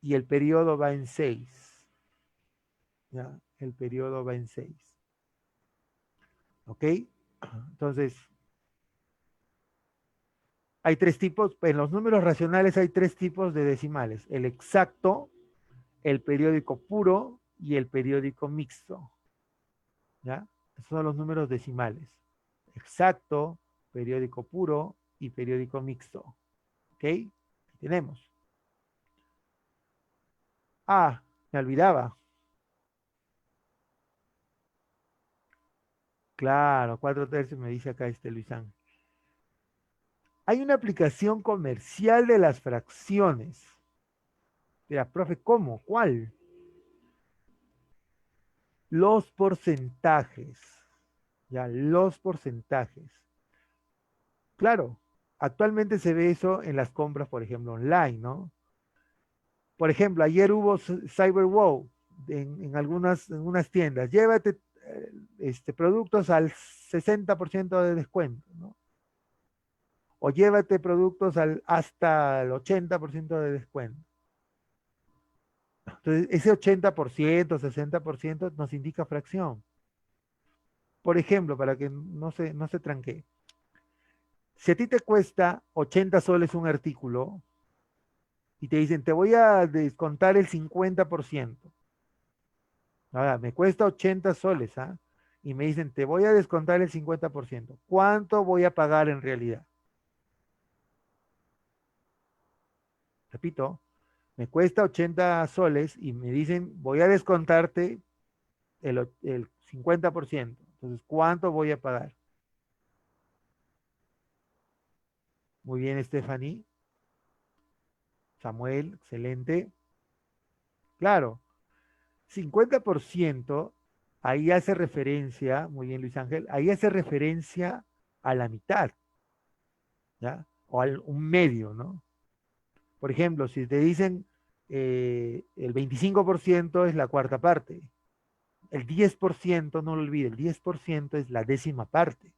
y el periodo va en 6. ¿Ya? El periodo va en 6. ¿Ok? Entonces, hay tres tipos, en los números racionales hay tres tipos de decimales, el exacto, el periódico puro y el periódico mixto, ¿ya? Esos son los números decimales, exacto, periódico puro y periódico mixto, ¿ok? Aquí tenemos. Ah, me olvidaba, claro, 4 tercios me dice acá Luis Ángel. Hay una aplicación comercial de las fracciones. Mira, profe, ¿cómo? ¿Cuál? Los porcentajes. Ya, los porcentajes. Claro. Actualmente se ve eso en las compras, por ejemplo, online, ¿no? Por ejemplo, ayer hubo Cyber Wow en unas tiendas. Llévate productos al 60% de descuento, ¿no? O llévate productos hasta el 80% de descuento. Entonces, ese 80%, 60% nos indica fracción. Por ejemplo, para que no se tranque. Si a ti te cuesta 80 soles un artículo y te dicen, te voy a descontar el 50%. Ahora, me cuesta 80 soles, ¿ah? Y me dicen, te voy a descontar el 50%. ¿Cuánto voy a pagar en realidad? Repito, me cuesta 80 soles y me dicen, voy a descontarte el 50%. Entonces, ¿cuánto voy a pagar? Muy bien, Stephanie. Samuel, excelente. Claro, 50% ahí hace referencia, muy bien Luis Ángel, ahí hace referencia a la mitad, ¿ya? O a un medio, ¿no? Por ejemplo, si te dicen el 25% es la cuarta parte, el 10%, no lo olvides, el 10% es la décima parte,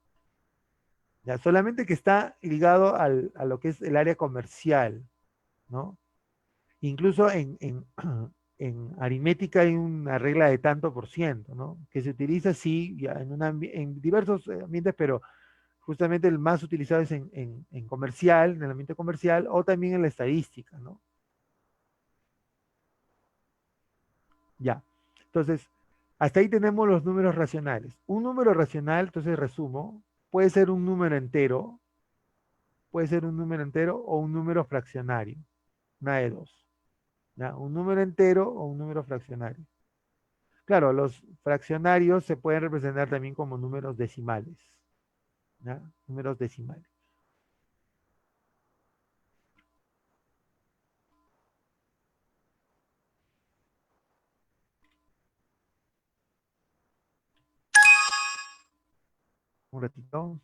¿ya? Solamente que está ligado a lo que es el área comercial, ¿no? Incluso en aritmética hay una regla de tanto por ciento, ¿no? Que se utiliza, sí, ya en diversos ambientes, pero justamente el más utilizado es en comercial, en el ambiente comercial, o también en la estadística, ¿no? Ya. Entonces, hasta ahí tenemos los números racionales. Un número racional, entonces resumo, puede ser un número entero, puede ser un número entero o un número fraccionario, una de dos, ¿ya? Un número entero o un número fraccionario. Claro, los fraccionarios se pueden representar también como números decimales, ¿ya? Números decimales. Un ratito.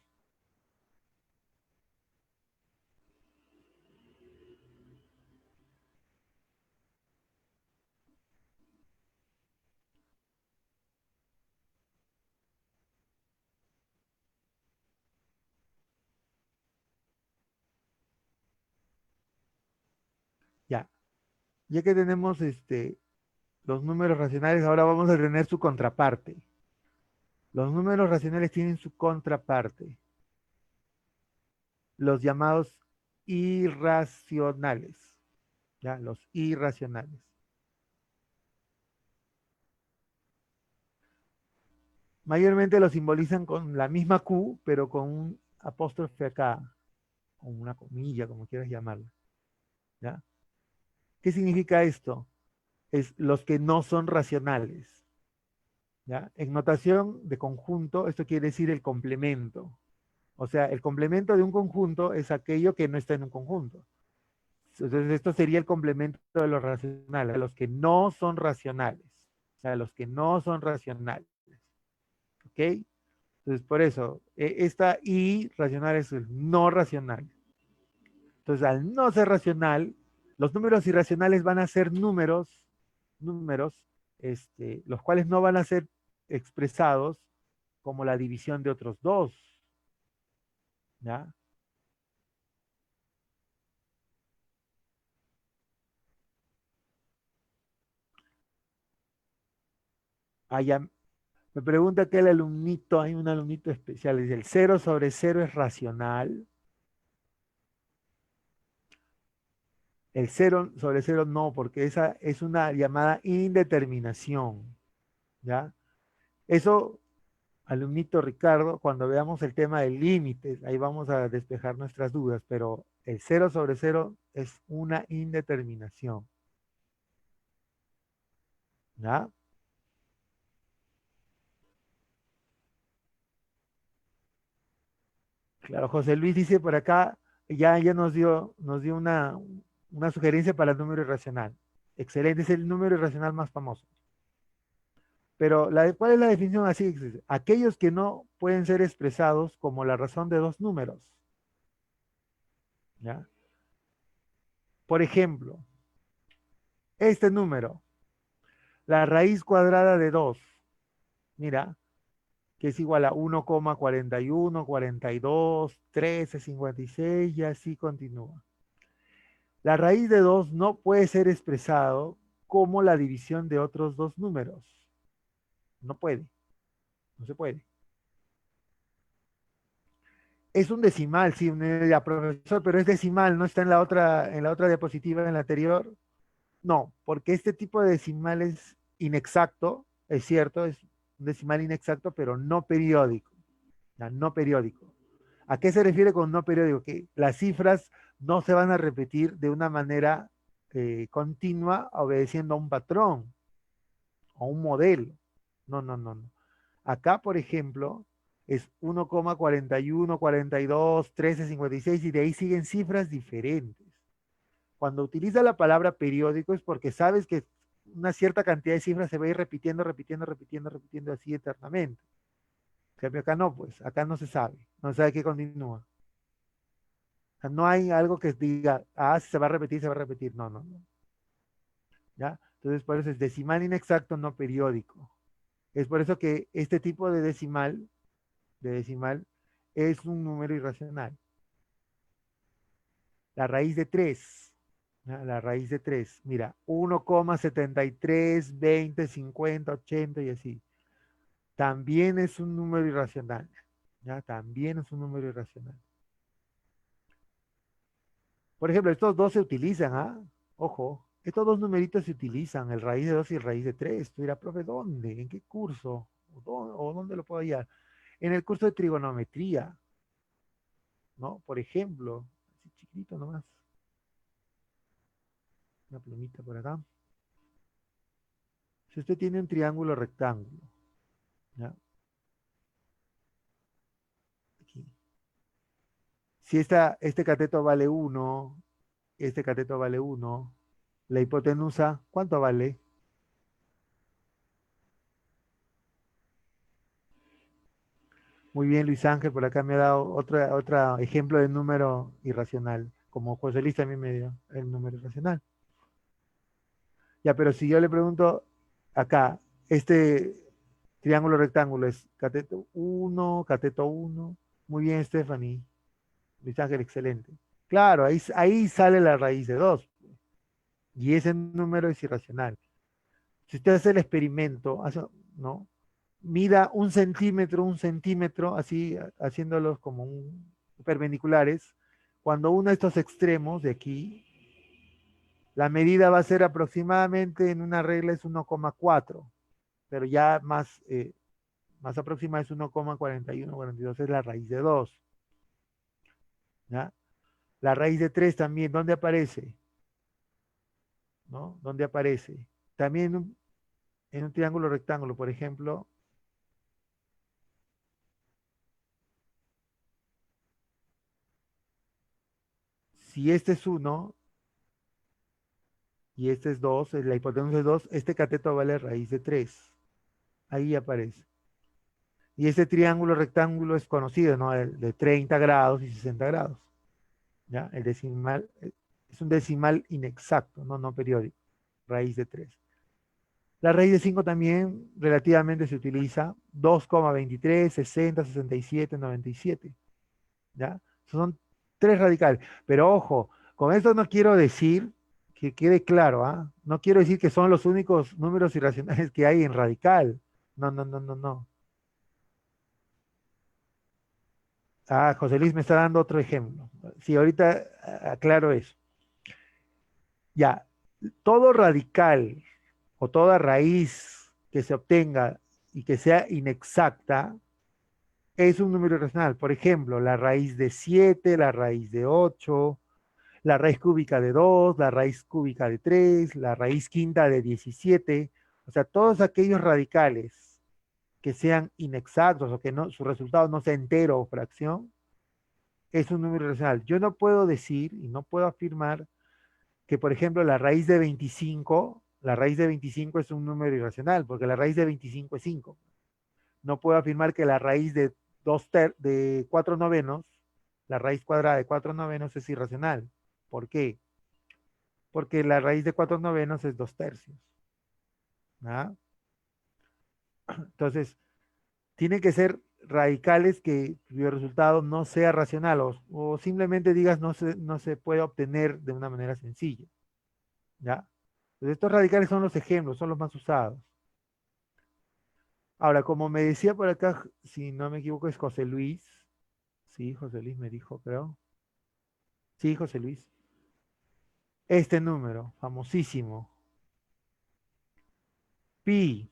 Ya. Ya que tenemos los números racionales, ahora vamos a tener su contraparte. Los números racionales tienen su contraparte, los llamados irracionales, ¿ya? Los irracionales. Mayormente lo simbolizan con la misma Q, pero con un apóstrofe acá, con una comilla, como quieras llamarlo, ¿ya? ¿Qué significa esto? Es los que no son racionales, ¿ya? En notación de conjunto, esto quiere decir el complemento. O sea, el complemento de un conjunto es aquello que no está en un conjunto. Entonces, esto sería el complemento de los racionales, de los que no son racionales. O sea, los que no son racionales. ¿Ok? Entonces, por eso, esta irracional es el no racional. Entonces, al no ser racional, los números irracionales van a ser números, los cuales no van a ser expresados como la división de otros dos, ¿ya? Allá, me pregunta que el alumnito, hay un alumnito especial, dice, ¿el 0/0 es racional? El 0/0 no, porque esa es una llamada indeterminación, ¿ya? Eso, alumnito Ricardo, cuando veamos el tema de límites, ahí vamos a despejar nuestras dudas, pero el 0/0 es una indeterminación, ¿ya? Claro, José Luis dice por acá, ya nos dio una sugerencia para el número irracional. Excelente, es el número irracional más famoso. Pero ¿cuál es la definición así? Aquellos que no pueden ser expresados como la razón de dos números. ¿ya? Por ejemplo, este número, la raíz cuadrada de 2, mira, que es igual a 1,41, 42, 13, 56 y así continúa. La raíz de 2 no puede ser expresado como la división de otros dos números. No puede, no se puede. Es un decimal, sí, ya, profesor, pero es decimal, no está en la otra diapositiva, en la anterior. No, porque este tipo de decimal es inexacto, es cierto, es un decimal inexacto, pero no periódico, ya, no periódico. ¿A qué se refiere con no periódico? Que las cifras no se van a repetir de una manera continua, obedeciendo a un patrón o un modelo. No, no, no, no. Acá, por ejemplo, es 1,41, 42, 13, 56 y de ahí siguen cifras diferentes. Cuando utiliza la palabra periódico es porque sabes que una cierta cantidad de cifras se va a ir repitiendo, repitiendo, repitiendo, repitiendo así eternamente. En cambio acá no, pues, acá no se sabe, no se sabe qué continúa. O sea, no hay algo que diga, ah, si se va a repetir, se va a repetir. No, no, no. ¿Ya? Entonces, por eso es decimal inexacto, no periódico. Es por eso que este tipo de decimal, es un número irracional. La raíz de 3, ¿ya? La raíz de 3, mira, 1,73, 20, 50, 80 y así. También es un número irracional. ¿Ya? También es un número irracional. Por ejemplo, estos dos se utilizan, ¿ah? Ojo, estos dos numeritos se utilizan, el raíz de 2 y el raíz de 3. Tú dirás, profe, ¿dónde? ¿En qué curso? ¿O dónde lo puedo hallar? En el curso de trigonometría, ¿no? Por ejemplo, así chiquito nomás, una plumita por acá. Si usted tiene un triángulo rectángulo, ¿ya? Aquí. Si este cateto vale 1, este cateto vale 1, la hipotenusa, ¿cuánto vale? Muy bien, Luis Ángel, por acá me ha dado otro ejemplo de número irracional, como José Luis también me dio el número irracional. Ya, pero si yo le pregunto acá, este triángulo rectángulo es cateto uno. Muy bien, Stephanie. Luis Ángel, excelente. Claro, ahí sale la raíz de 2 y ese número es irracional. Si usted hace el experimento, ¿no? Mida un centímetro, así haciéndolos como perpendiculares. Cuando uno de estos extremos de aquí, la medida va a ser aproximadamente en una regla es 1,4, pero ya más aproximada es 1,41, 42, es la raíz de 2. ¿Ya? La raíz de 3 también, ¿dónde aparece? ¿No? ¿Dónde aparece? También en un triángulo rectángulo, por ejemplo, si este es 1 y este es 2, la hipotenusa es 2, este cateto vale raíz de 3. Ahí aparece. Y este triángulo rectángulo es conocido, ¿no? El de 30 grados y 60 grados. ¿Ya? El decimal es un decimal inexacto, no periódico. Raíz de 3. La raíz de 5 también relativamente se utiliza 2,23, 60, 67, 97. ¿Ya? Son tres radicales. Pero ojo, con esto no quiero decir que quede claro, ¿ah? No quiero decir que son los únicos números irracionales que hay en radical. No, no, no, no, no. Ah, José Luis me está dando otro ejemplo. Sí, ahorita aclaro eso. Ya, todo radical o toda raíz que se obtenga y que sea inexacta es un número irracional. Por ejemplo, la raíz de 7, la raíz de 8, la raíz cúbica de 2, la raíz cúbica de 3, la raíz quinta de 17. O sea, todos aquellos radicales que sean inexactos o que no, su resultado no sea entero o fracción, es un número irracional. Yo no puedo decir y no puedo afirmar que, por ejemplo, la raíz de 25 es un número irracional, porque la raíz de 25 es 5. No puedo afirmar que la raíz de 4 novenos La raíz cuadrada de 4/9 es irracional. ¿Por qué? Porque la raíz de 4/9 es 2/3. ¿Ah? Entonces, tienen que ser radicales que cuyo resultado no sea racional o simplemente digas no se puede obtener de una manera sencilla. ¿Ya? Entonces, estos radicales son los ejemplos, son los más usados. Ahora, como me decía por acá, si no me equivoco, es José Luis. Sí, José Luis me dijo, creo. Sí, José Luis. Este número, famosísimo, pi.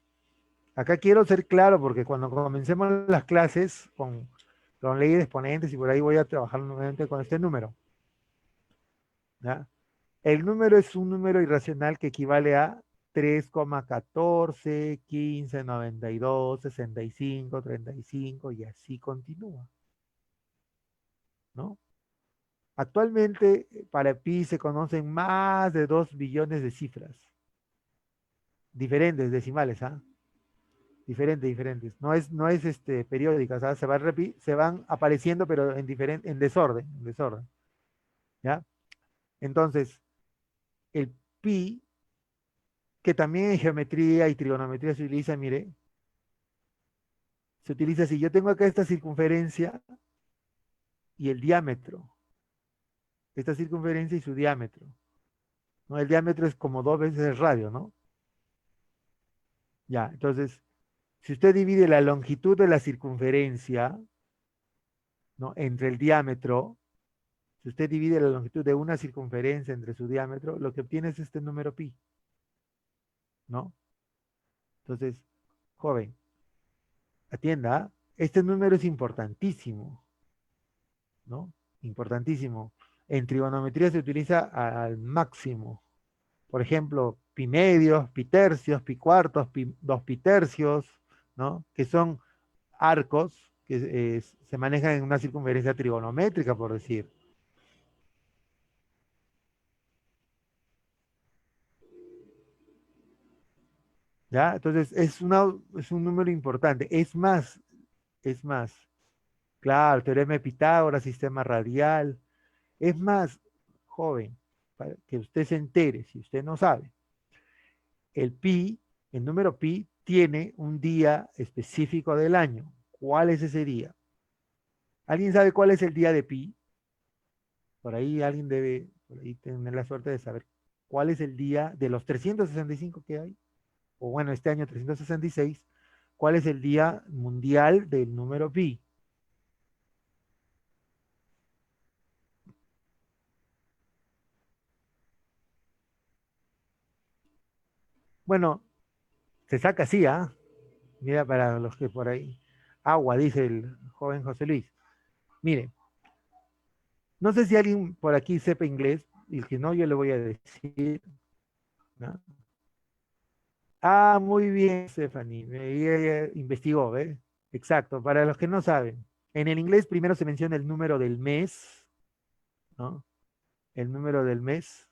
Acá quiero ser claro porque cuando comencemos las clases con ley de exponentes y por ahí voy a trabajar nuevamente con este número. ¿Ya? El número es un número irracional que equivale a 3,14, 15, 92, 65, 35 y así continúa, ¿no? Actualmente para pi se conocen más de 2 billones de cifras, diferentes decimales, ¿ah? Diferentes, diferentes. No es periódicas, ¿ah? Se van apareciendo, pero en desorden, en desorden, ¿ya? Entonces, el pi, que también en geometría y trigonometría se utiliza, mire, se utiliza así. Yo tengo acá esta circunferencia y el diámetro. Esta circunferencia y su diámetro, ¿no? El diámetro es como 2 veces el radio, ¿no? Ya, entonces, si usted divide la longitud de la circunferencia, ¿no? Entre el diámetro, si usted divide la longitud de una circunferencia entre su diámetro, lo que obtiene es este número pi, ¿no? Entonces, joven, atienda, ¿ah? Este número es importantísimo, ¿no? Importantísimo. En trigonometría se utiliza al máximo. Por ejemplo, pi medios, pi tercios, pi cuartos, dos pi tercios, ¿no? Que son arcos que se manejan en una circunferencia trigonométrica, por decir. ¿Ya? Entonces, es un número importante. Es más, claro, teorema de Pitágoras, sistema radial. Es más, joven, para que usted se entere, si usted no sabe, el pi, el número pi, tiene un día específico del año. ¿Cuál es ese día? ¿Alguien sabe cuál es el día de pi? Por ahí alguien debe, por ahí tener la suerte de saber cuál es el día de los 365 que hay, o bueno, este año 366, cuál es el día mundial del número pi. Bueno, se saca así, ¿ah? Mira para los que por ahí. Agua, dice el joven José Luis. Mire, no sé si alguien por aquí sepa inglés, y el que no, yo le voy a decir, ¿no? Ah, muy bien, Stephanie. Ella investigó, ¿ves? Exacto. Para los que no saben, en el inglés primero se menciona el número del mes, ¿no? El número del mes,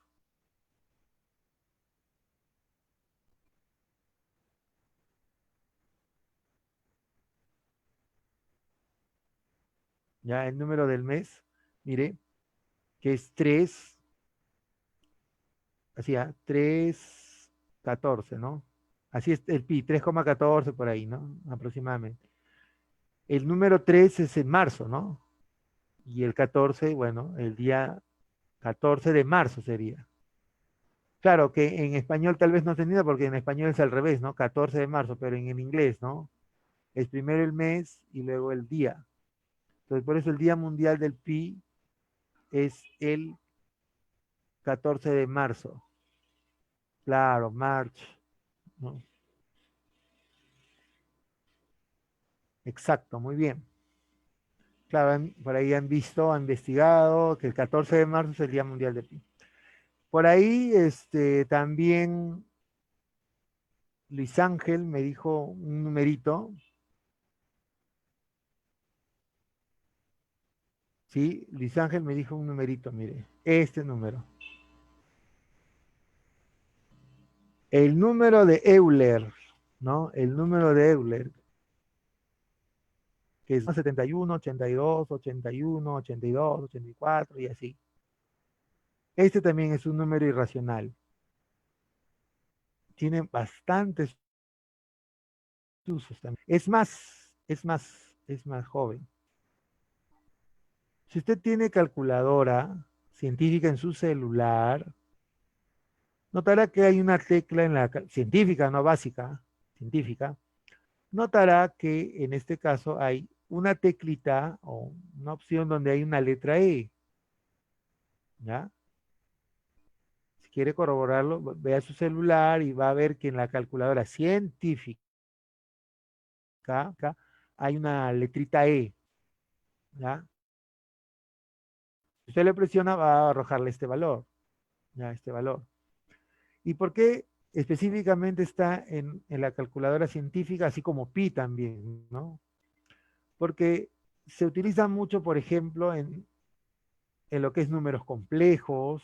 ya, el número del mes, mire, que es 3, así, 3,14, ¿no? Así es el pi, 3,14 por ahí, ¿no? Aproximadamente. El número 3 es en marzo, ¿no? Y el 14, bueno, el día 14 de marzo sería. Claro que en español tal vez no se entienda porque en español es al revés, ¿no? 14 de marzo, pero en el inglés, ¿no? Es primero el mes y luego el día. Entonces, por eso el Día Mundial del Pi es el 14 de marzo. Claro, March, ¿no? Exacto, muy bien. Claro, por ahí han visto, han investigado que el 14 de marzo es el Día Mundial del Pi. Por ahí, también Luis Ángel me dijo un numerito, ¿sí? Luis Ángel me dijo un numerito, mire, este número. El número de Euler, ¿no? El número de Euler, que es 71, 82, 81, 82, 84 y así. Este también es un número irracional. Tiene bastantes usos también. Es más joven. Si usted tiene calculadora científica en su celular, notará que hay una tecla en la científica, no básica, científica, notará que en este caso hay una teclita o una opción donde hay una letra E, ¿ya? Si quiere corroborarlo, vea su celular y va a ver que en la calculadora científica acá, hay una letrita E, ¿ya? Si usted le presiona, va a arrojarle este valor, ¿ya? Este valor. ¿Y por qué específicamente está en la calculadora científica, así como pi también, ¿no? Porque se utiliza mucho, por ejemplo, en lo que es números complejos,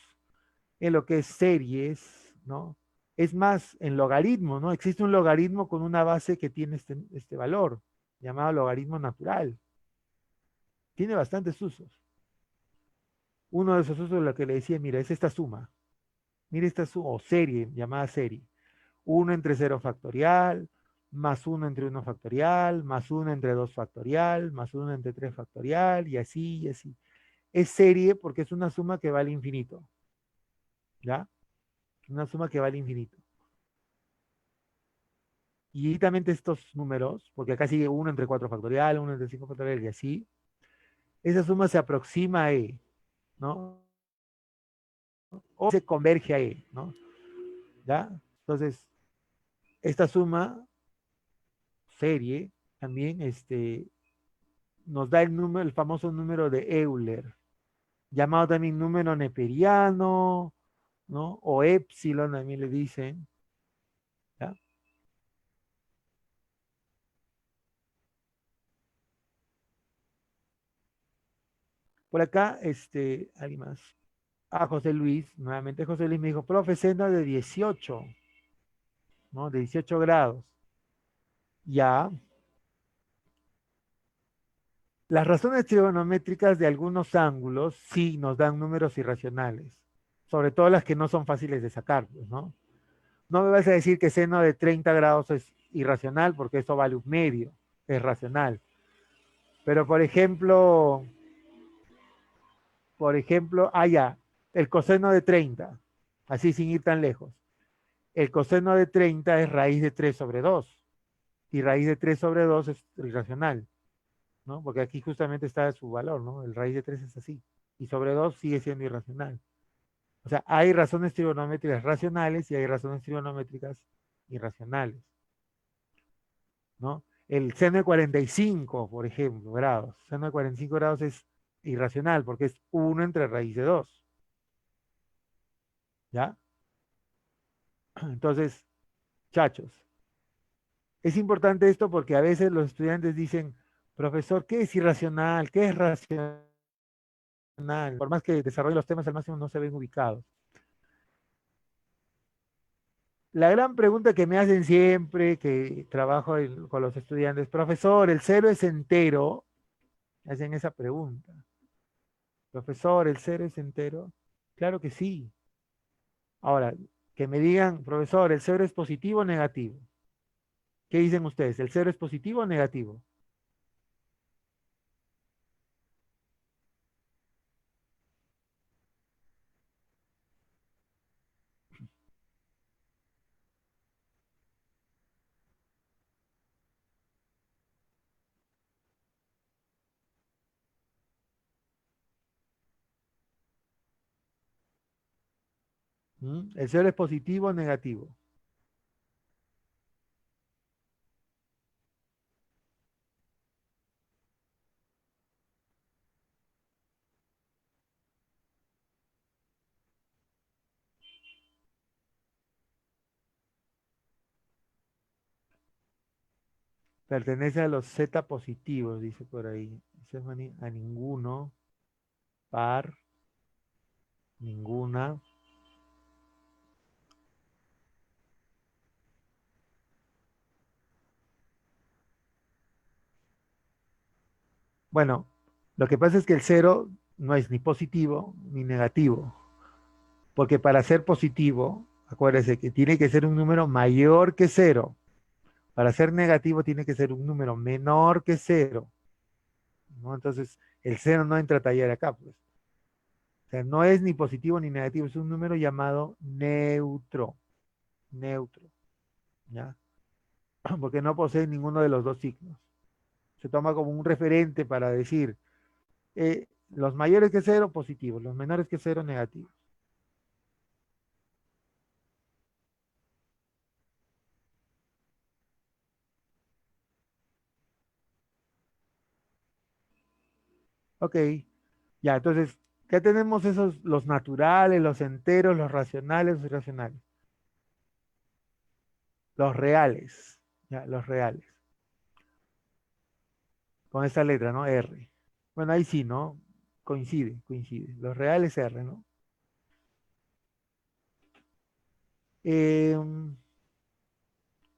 en lo que es series, ¿no? Es más, en logaritmo, ¿no? Existe un logaritmo con una base que tiene este valor, llamado logaritmo natural. Tiene bastantes usos. Uno de esos usos es lo que le decía, mira, es esta suma. Mira esta suma, o serie, llamada serie. 1 entre 0 factorial, más 1 entre 1 factorial, más 1 entre 2 factorial, más 1 entre 3 factorial, y así, y así. Es serie porque es una suma que va al infinito, ¿ya? Una suma que va al infinito. Y directamente estos números, porque acá sigue 1 entre 4 factorial, 1 entre 5 factorial, y así, esa suma se aproxima a E, ¿no? O se converge a E, ¿no? ¿Ya? Entonces, esta suma, serie, también nos da el número, el famoso número de Euler, llamado también número neperiano, ¿no? O epsilon también le dicen, ¿ya? Por acá, alguien más. Ah, José Luis, nuevamente José Luis me dijo, profe, seno de 18, ¿no? De 18 grados. Ya. Las razones trigonométricas de algunos ángulos sí nos dan números irracionales, sobre todo las que no son fáciles de sacar, pues, ¿no? No me vas a decir que seno de 30 grados es irracional porque eso vale un medio, es racional. Pero ya, el coseno de 30, así sin ir tan lejos. El coseno de 30 es raíz de 3 sobre 2 y raíz de 3 sobre 2 es irracional, ¿no? Porque aquí justamente está su valor, ¿no? El raíz de 3 es así y sobre 2 sigue siendo irracional. O sea, hay razones trigonométricas racionales y hay razones trigonométricas irracionales, ¿no? El seno de 45, por ejemplo, grados. Seno de 45 grados es irracional porque es 1 entre raíz de 2, ¿ya? Entonces, chachos, es importante esto porque a veces los estudiantes dicen, profesor, ¿qué es irracional? ¿Qué es racional? Por más que desarrolle los temas al máximo, no se ven ubicados. La gran pregunta que me hacen siempre que trabajo con los estudiantes, profesor, ¿el cero es entero? Hacen esa pregunta. Profesor, ¿el cero es entero? Claro que sí. Ahora, que me digan, profesor, ¿el cero es positivo o negativo? ¿Qué dicen ustedes? ¿El cero es positivo o negativo? ¿Mm? ¿El cero es positivo o negativo? Pertenece a los Z positivos, dice por ahí. Eso es a ninguno, par, ninguna. Bueno, lo que pasa es que el cero no es ni positivo ni negativo, porque para ser positivo, acuérdese que tiene que ser un número mayor que cero. Para ser negativo tiene que ser un número menor que cero, ¿no? Entonces, el cero no entra a tallar acá, pues. O sea, no es ni positivo ni negativo, es un número llamado neutro, neutro, ¿ya? Porque no posee ninguno de los dos signos. Se toma como un referente para decir, los mayores que cero, positivos, los menores que cero, negativos. Ok, ya, entonces, ¿qué tenemos esos, los naturales, los enteros, los racionales, los irracionales? Los reales, ya, los reales. Con esta letra, ¿no? R. Bueno, ahí sí, ¿no? Coincide, coincide. Los reales R, ¿no? Em,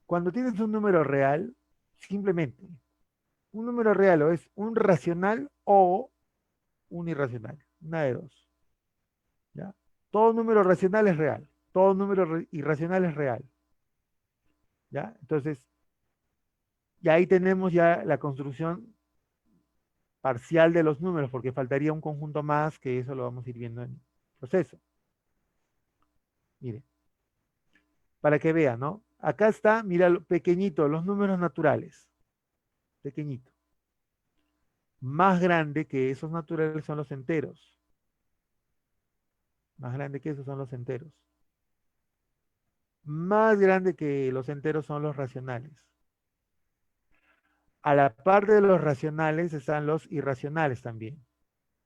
Cuando tienes un número real, simplemente, un número real o es un racional o un irracional. Una de dos, ¿ya? Todo número racional es real. Todo número irracional es real, ¿ya? Entonces, y ahí tenemos ya la construcción parcial de los números, porque faltaría un conjunto más, que eso lo vamos a ir viendo en el proceso. Mire, para que vean, ¿no? Acá está, mira, pequeñito, los números naturales, pequeñito. Más grande que esos naturales son los enteros. Más grande que esos son los enteros. Más grande que los enteros son los racionales. A la par de los racionales están los irracionales también.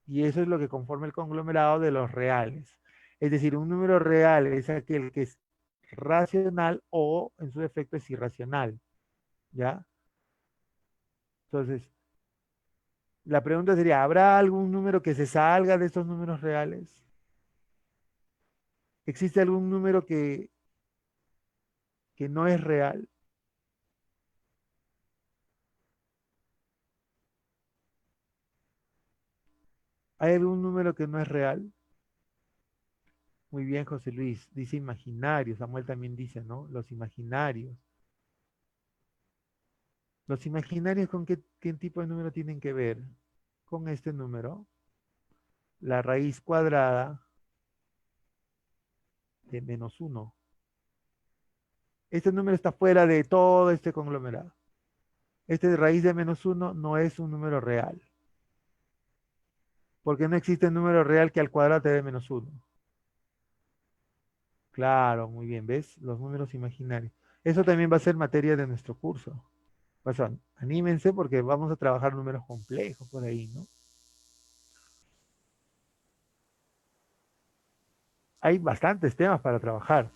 Y eso es lo que conforma el conglomerado de los reales. Es decir, un número real es aquel que es racional o en su defecto es irracional. ¿Ya? Entonces, la pregunta sería, ¿habrá algún número que se salga de estos números reales? ¿Existe algún número que no es real? ¿Hay algún número que no es real? Muy bien, José Luis. Dice imaginarios. Samuel también dice, ¿no? Los imaginarios. ¿Los imaginarios con qué tipo de número tienen que ver? Con este número, la raíz cuadrada de -1. Este número está fuera de todo este conglomerado. Este de raíz de -1 no es un número real, porque no existe un número real que al cuadrado te dé -1. Claro, muy bien, ¿ves? Los números imaginarios. Eso también va a ser materia de nuestro curso. Pues, anímense porque vamos a trabajar números complejos por ahí, ¿no? Hay bastantes temas para trabajar.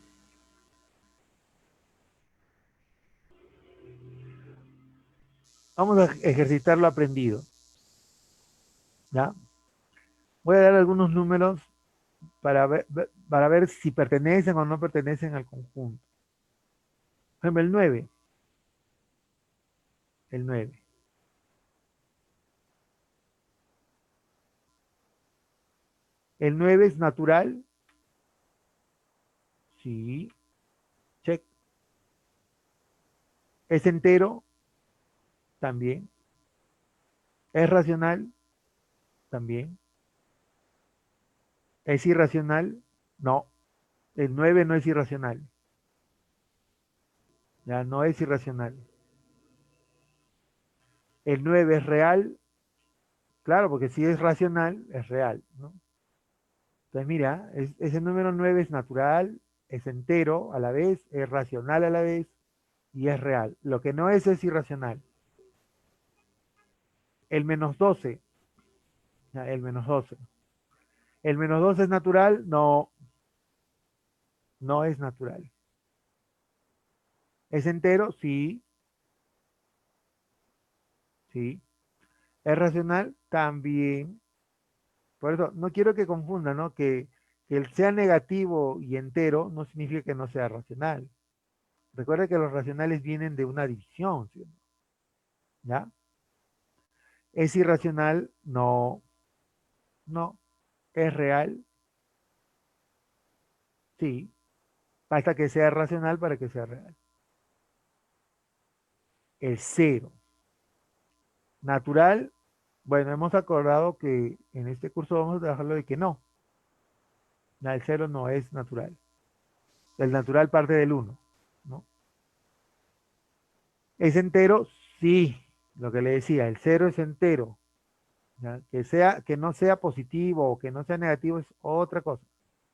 Vamos a ejercitar lo aprendido, ¿ya? Voy a dar algunos números para ver si pertenecen o no pertenecen al conjunto. Por ejemplo, el 9. El 9. El 9 es natural. Sí. Check. Es entero. También. Es racional. También. Es irracional. No. El 9 no es irracional. Ya no es irracional. El 9 es real. Claro, porque si es racional, es real, ¿no? Entonces, mira, ese número 9 es natural, es entero a la vez, es racional a la vez y es real. Lo que no es irracional. El -12, ya, el -12. ¿El -12 es natural? No, no es natural. ¿Es entero? Sí, sí. ¿Es racional? También. Por eso, no quiero que confundan, ¿no? Que el sea negativo y entero no significa que no sea racional. Recuerda que los racionales vienen de una división, ¿sí? ¿Ya? ¿Es irracional? No, no. ¿Es real? Sí. Basta que sea racional para que sea real. El cero. Natural, bueno, hemos acordado que en este curso vamos a trabajarlo de que no. El cero no es natural. El natural parte del uno, ¿no? ¿Es entero? Sí. Lo que le decía, el cero es entero. ¿Ya? Que no sea positivo o que no sea negativo es otra cosa.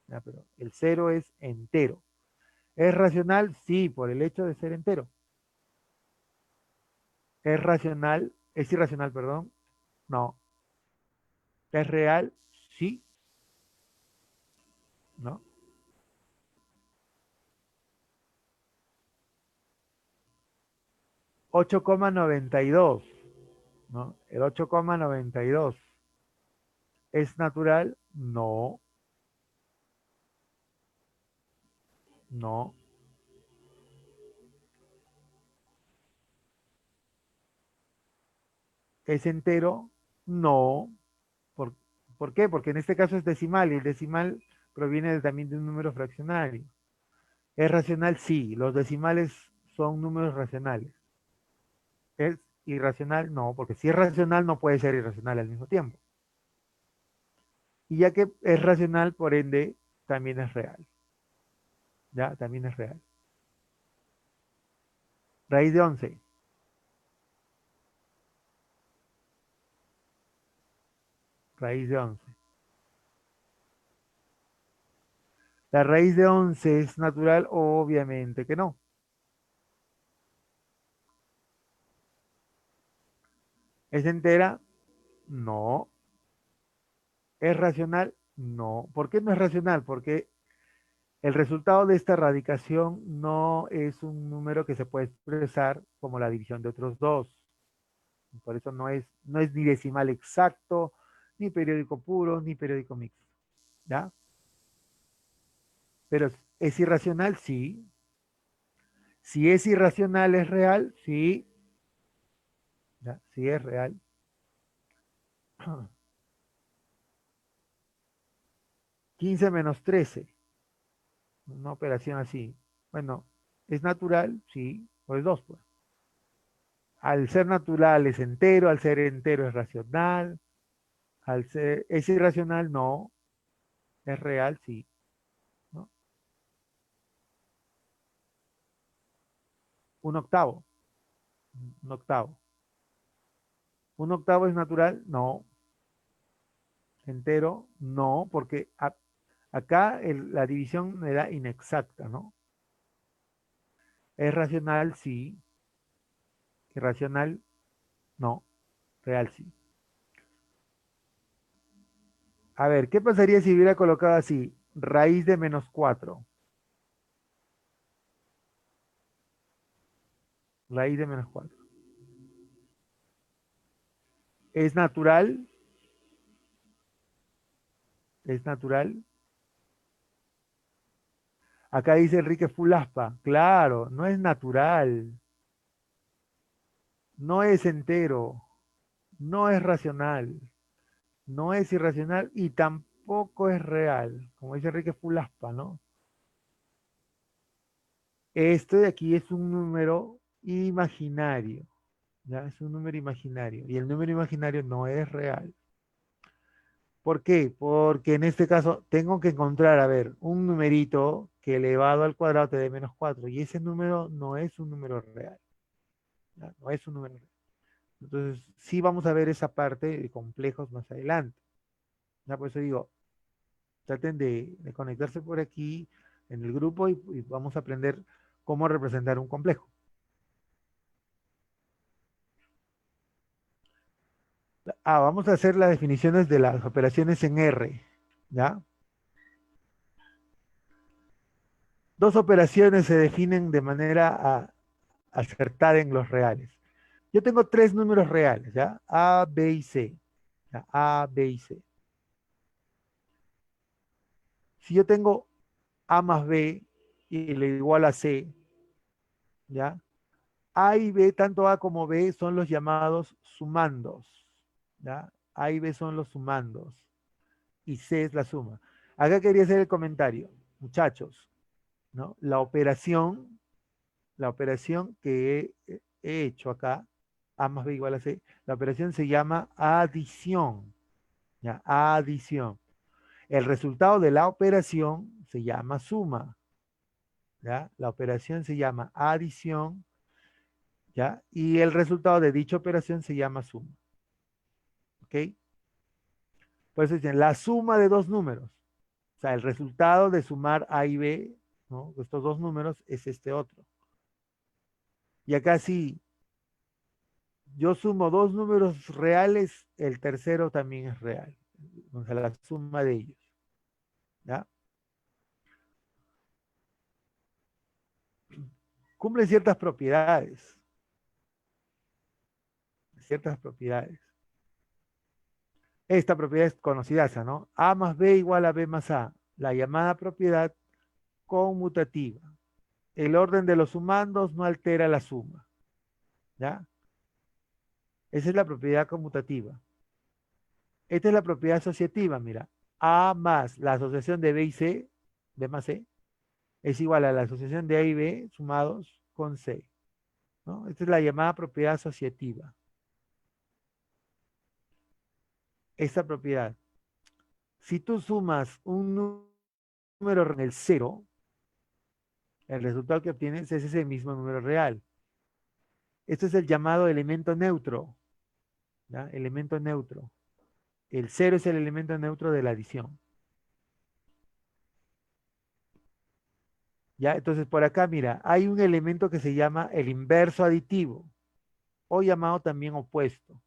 ¿Ya? Pero el cero es entero. ¿Es racional? Sí, por el hecho de ser entero. ¿Es racional? ¿Es irracional, perdón? No. ¿Es real? Sí, ¿no? 8,92, ¿no? El 8,92. ¿Es natural? No, no. ¿Es entero? No. ¿Por, ¿Por qué? Porque en este caso es decimal y el decimal proviene también de un número fraccionario. ¿Es racional? Sí, los decimales son números racionales. ¿Es irracional? No, porque si es racional no puede ser irracional al mismo tiempo. Y ya que es racional, por ende, también es real. ¿Ya? También es real. Raíz de 11. Raíz de 11. ¿La raíz de 11 es natural? Obviamente que no. ¿Es entera? No. ¿Es racional? No. ¿Por qué no es racional? Porque el resultado de esta radicación no es un número que se puede expresar como la división de otros dos. Por eso no es ni decimal exacto, ni periódico puro, ni periódico mixto. ¿Ya? Pero ¿es irracional? Sí. Si es irracional, ¿es real? Sí. ¿Ya? Sí es real. 15 menos 13. Una operación así. Bueno, ¿es natural? Sí. O es 2 pues. Al ser natural es entero, al ser entero es racional, es irracional, no, es real, sí, ¿no? Un octavo, un octavo. ¿Un octavo es natural? No. ¿Entero? No, porque acá la división era inexacta, ¿no? ¿Es racional? Sí. ¿Irracional? No. Real, sí. A ver, ¿qué pasaría si hubiera colocado así? Raíz de menos 4. Raíz de menos 4. ¿Es natural? ¿Es natural? Acá dice Enrique Fulaspa. Claro, no es natural, no es entero, no es racional, no es irracional y tampoco es real, como dice Enrique Fulaspa, ¿no? Esto de aquí es un número imaginario, ¿ya? Es un número imaginario y el número imaginario no es real. ¿Por qué? Porque en este caso tengo que encontrar, a ver, un numerito que elevado al cuadrado te dé menos 4 y ese número no es un número real, ¿ya? No es un número real. Entonces, sí vamos a ver esa parte de complejos más adelante. Ya por eso digo, traten de conectarse por aquí en el grupo y vamos a aprender cómo representar un complejo. Vamos a hacer las definiciones de las operaciones en R. ¿Ya? Dos operaciones se definen de manera acertada en los reales. Yo tengo tres números reales, ¿ya? A, B y C. ¿Ya? A, B y C. Si yo tengo A más B y le igual a C, ¿ya? A y B, tanto A como B, son los llamados sumandos. ¿ya? A y B son los sumandos y C es la suma. Acá quería hacer el comentario, muchachos, ¿no? La operación que he hecho acá, A más B igual a C, la operación se llama adición, ¿ya? Adición. El resultado de la operación se llama suma, ¿ya? La operación se llama adición, ¿ya? Y el resultado de dicha operación se llama suma, ¿ok? Por eso dicen la suma de dos números. O sea, el resultado de sumar A y B, ¿no? Estos dos números es este otro. Y acá sí, yo sumo dos números reales, el tercero también es real. O sea, la suma de ellos, ¿ya? Cumple ciertas propiedades, ciertas propiedades. Esta propiedad es conocida, ¿no? A más B igual a B más A, la llamada propiedad conmutativa. El orden de los sumandos no altera la suma, ¿ya? Esa es la propiedad conmutativa. Esta es la propiedad asociativa, mira. A más la asociación de B y C, B más C, es igual a la asociación de A y B sumados con C, ¿no? Esta es la llamada propiedad asociativa. Esta propiedad. Si tú sumas un número en el cero, el resultado que obtienes es ese mismo número real. Esto es el llamado elemento neutro, ¿ya? Elemento neutro. El cero es el elemento neutro de la adición. ¿Ya? Entonces, por acá, mira, hay un elemento que se llama el inverso aditivo, o llamado también opuesto.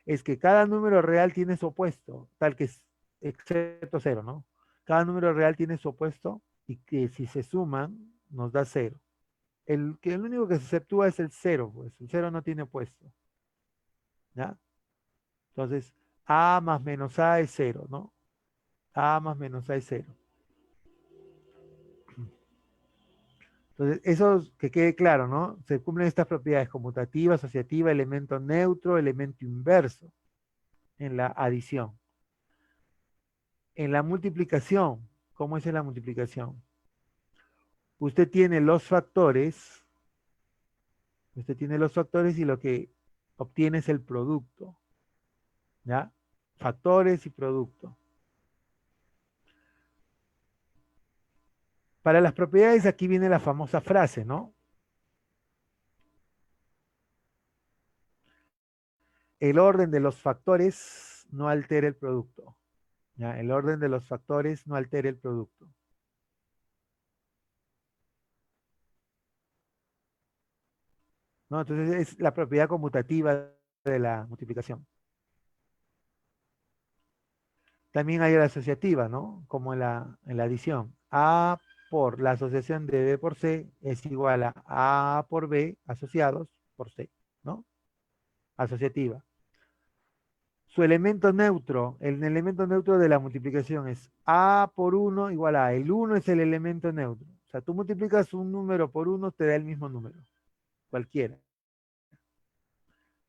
Es que cada número real tiene su opuesto, tal que es excepto cero, ¿no? Cada número real tiene su opuesto y que si se suman nos da cero. El único que se exceptúa es el cero, pues el cero no tiene opuesto, ¿ya? Entonces, A más menos A es cero, ¿no? A más menos A es cero. Entonces, eso que quede claro, ¿no? Se cumplen estas propiedades conmutativa, asociativa, elemento neutro, elemento inverso en la adición. En la multiplicación, ¿cómo es en la multiplicación? Usted tiene los factores, y lo que obtiene es el producto, ¿ya? Factores y producto. Para las propiedades aquí viene la famosa frase, ¿no? El orden de los factores no altera el producto. ¿Ya? El orden de los factores no altera el producto. ¿No? Entonces es la propiedad conmutativa de la multiplicación. También hay la asociativa, ¿no? Como en la adición. A por la asociación de B por C es igual a A por B asociados por C, ¿no? Asociativa. Su elemento neutro, el elemento neutro de la multiplicación es A por 1 igual a. El 1 es el elemento neutro. O sea, tú multiplicas un número por 1, te da el mismo número, cualquiera.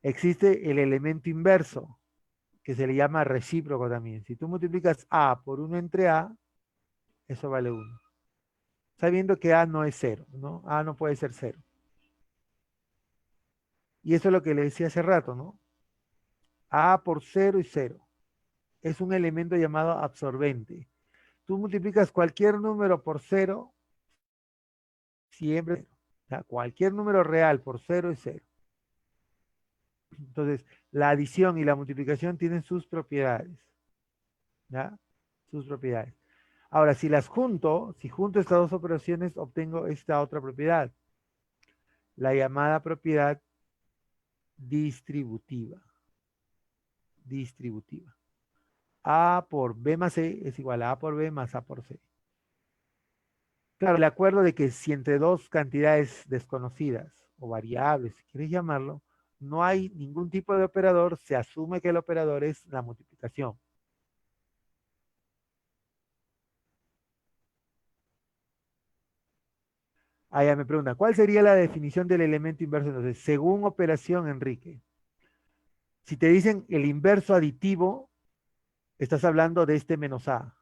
Existe el elemento inverso, que se le llama recíproco también. Si tú multiplicas A por 1 entre A, eso vale 1. Sabiendo que A no es cero, ¿no? A no puede ser cero. Y eso es lo que le decía hace rato, ¿no? A por cero y cero. Es un elemento llamado absorbente. Tú multiplicas cualquier número por cero, siempre, o sea, cualquier número real por cero es cero. Entonces, la adición y la multiplicación tienen sus propiedades, ¿ya? Sus propiedades. Ahora, si junto estas dos operaciones, obtengo esta otra propiedad, la llamada propiedad distributiva. Distributiva. A por B más C es igual a A por B más A por C. Claro, el acuerdo de que si entre dos cantidades desconocidas o variables, si quieres llamarlo, no hay ningún tipo de operador, se asume que el operador es la multiplicación. Allá me pregunta, ¿cuál sería la definición del elemento inverso? Entonces, según operación, Enrique, Si te dicen el inverso aditivo, estás hablando de este menos A.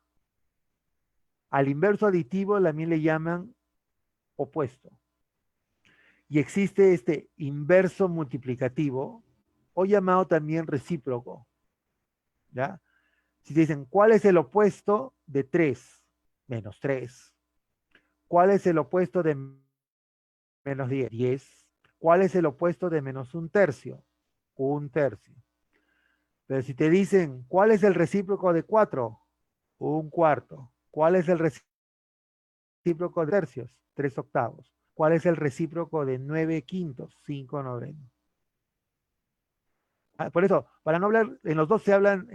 Al inverso aditivo también le llaman opuesto. Y existe este inverso multiplicativo, o llamado también recíproco. ¿Ya? Si te dicen, ¿cuál es el opuesto de 3? Menos 3. ¿Cuál es el opuesto de menos 10? 10. ¿Cuál es el opuesto de menos un tercio? Un tercio. Pero si te dicen, ¿cuál es el recíproco de 4? Un cuarto. ¿Cuál es el recíproco de tercios? 3 octavos. ¿Cuál es el recíproco de 9 quintos? 5 novenos. Por eso, para no hablar, en los dos se hablan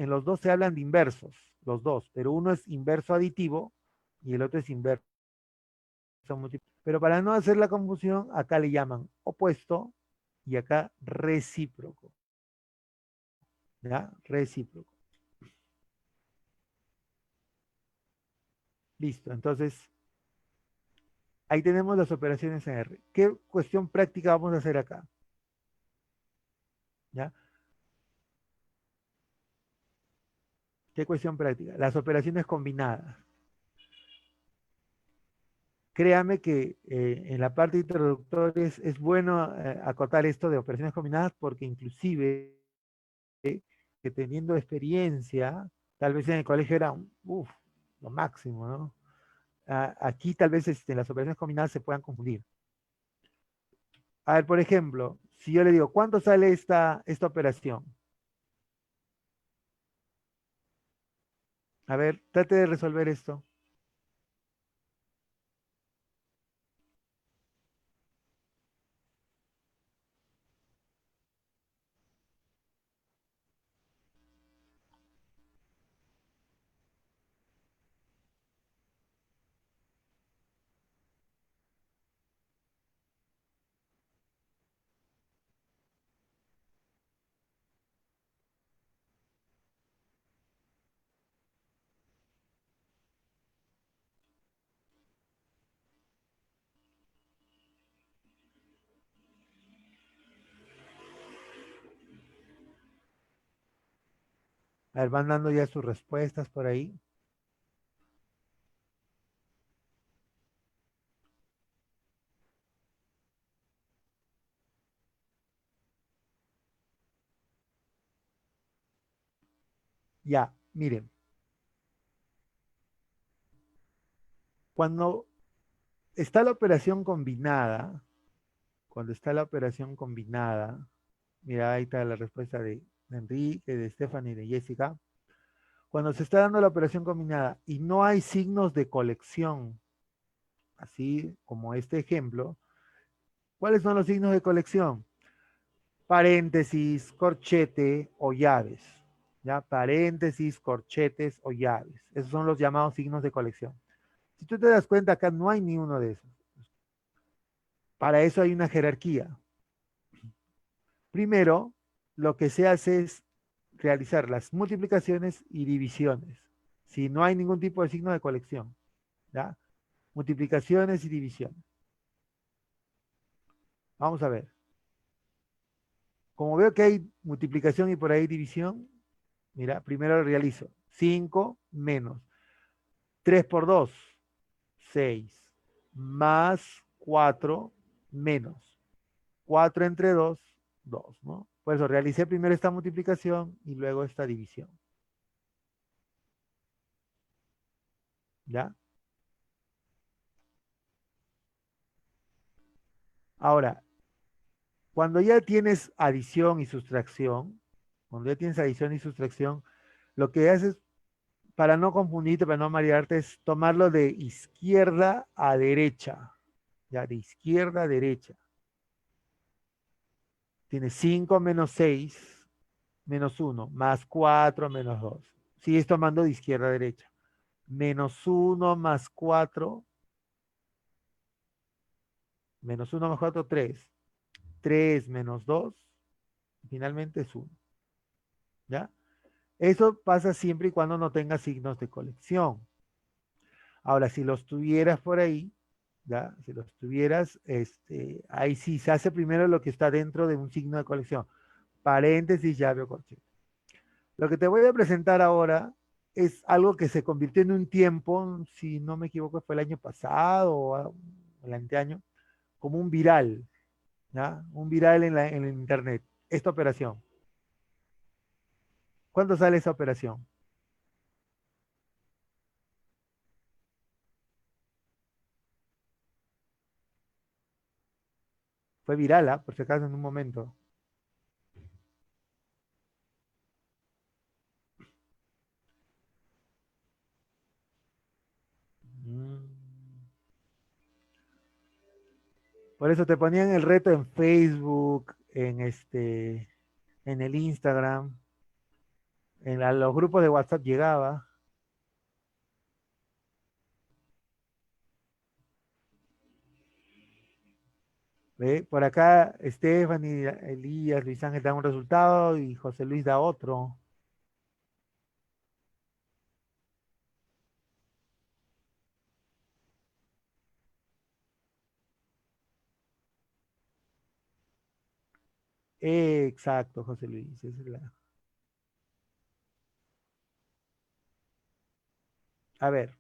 de inversos, los dos, pero uno es inverso aditivo y el otro es inverso múltiplo. Pero para no hacer la confusión, acá le llaman opuesto y acá recíproco. ¿Ya? Recíproco. Listo. Entonces, ahí tenemos las operaciones en R. ¿Qué cuestión práctica vamos a hacer acá? ¿Ya? ¿Qué cuestión práctica? Las operaciones combinadas. Créame que en la parte introductoria es bueno acotar esto de operaciones combinadas porque inclusive que teniendo experiencia, tal vez en el colegio era lo máximo, ¿no? Aquí tal vez las operaciones combinadas se puedan confundir. A ver, por ejemplo, si yo le digo, ¿cuánto sale esta operación? A ver, trate de resolver esto. A ver, van dando ya sus respuestas por ahí. Ya, miren, cuando está la operación combinada, mira, ahí está la respuesta de Enrique, de Stephanie, de Jessica. Cuando se está dando la operación combinada y no hay signos de colección, así como este ejemplo, ¿cuáles son los signos de colección? Paréntesis, corchete o llaves. ¿Ya? Paréntesis, corchetes o llaves. Esos son los llamados signos de colección. Si tú te das cuenta, acá no hay ni uno de esos. Para eso hay una jerarquía. Primero, lo que se hace es realizar las multiplicaciones y divisiones. Si no hay ningún tipo de signo de colección. ¿Ya? Multiplicaciones y divisiones. Vamos a ver. Como veo que hay multiplicación y por ahí división, mira, primero realizo 5 menos 3 por 2, 6, más 4 menos 4 entre 2, 2, ¿no? Por eso realicé primero esta multiplicación y luego esta división. ¿Ya? Ahora, cuando ya tienes adición y sustracción, lo que haces para no confundirte, para no marearte, es tomarlo de izquierda a derecha. Ya, de izquierda a derecha. Tienes 5 menos 6 menos 1 más 4 menos 2. Sigues tomando de izquierda a derecha. Menos 1 más 4, menos 1 más 4, 3. 3 menos 2, finalmente es 1. ¿Ya? Eso pasa siempre y cuando no tengas signos de colección. Ahora, si los tuvieras por ahí, ¿ya? Si los tuvieras, ahí sí se hace primero lo que está dentro de un signo de colección. paréntesis, llave o corchete. Lo que te voy a presentar ahora es algo que se convirtió en un tiempo, si no me equivoco, fue el año pasado o el anteaño, como un viral, ¿ya? Un viral en el internet. Esta operación. ¿Cuándo sale esa operación? Fue viral, ¿ah? Por si acaso en un momento. Mm. Por eso te ponían el reto en Facebook, en el Instagram, los grupos de WhatsApp llegaba. ¿Ve? Por acá, Stephanie, Elías, Luis Ángel dan un resultado y José Luis da otro. Exacto, José Luis. A ver,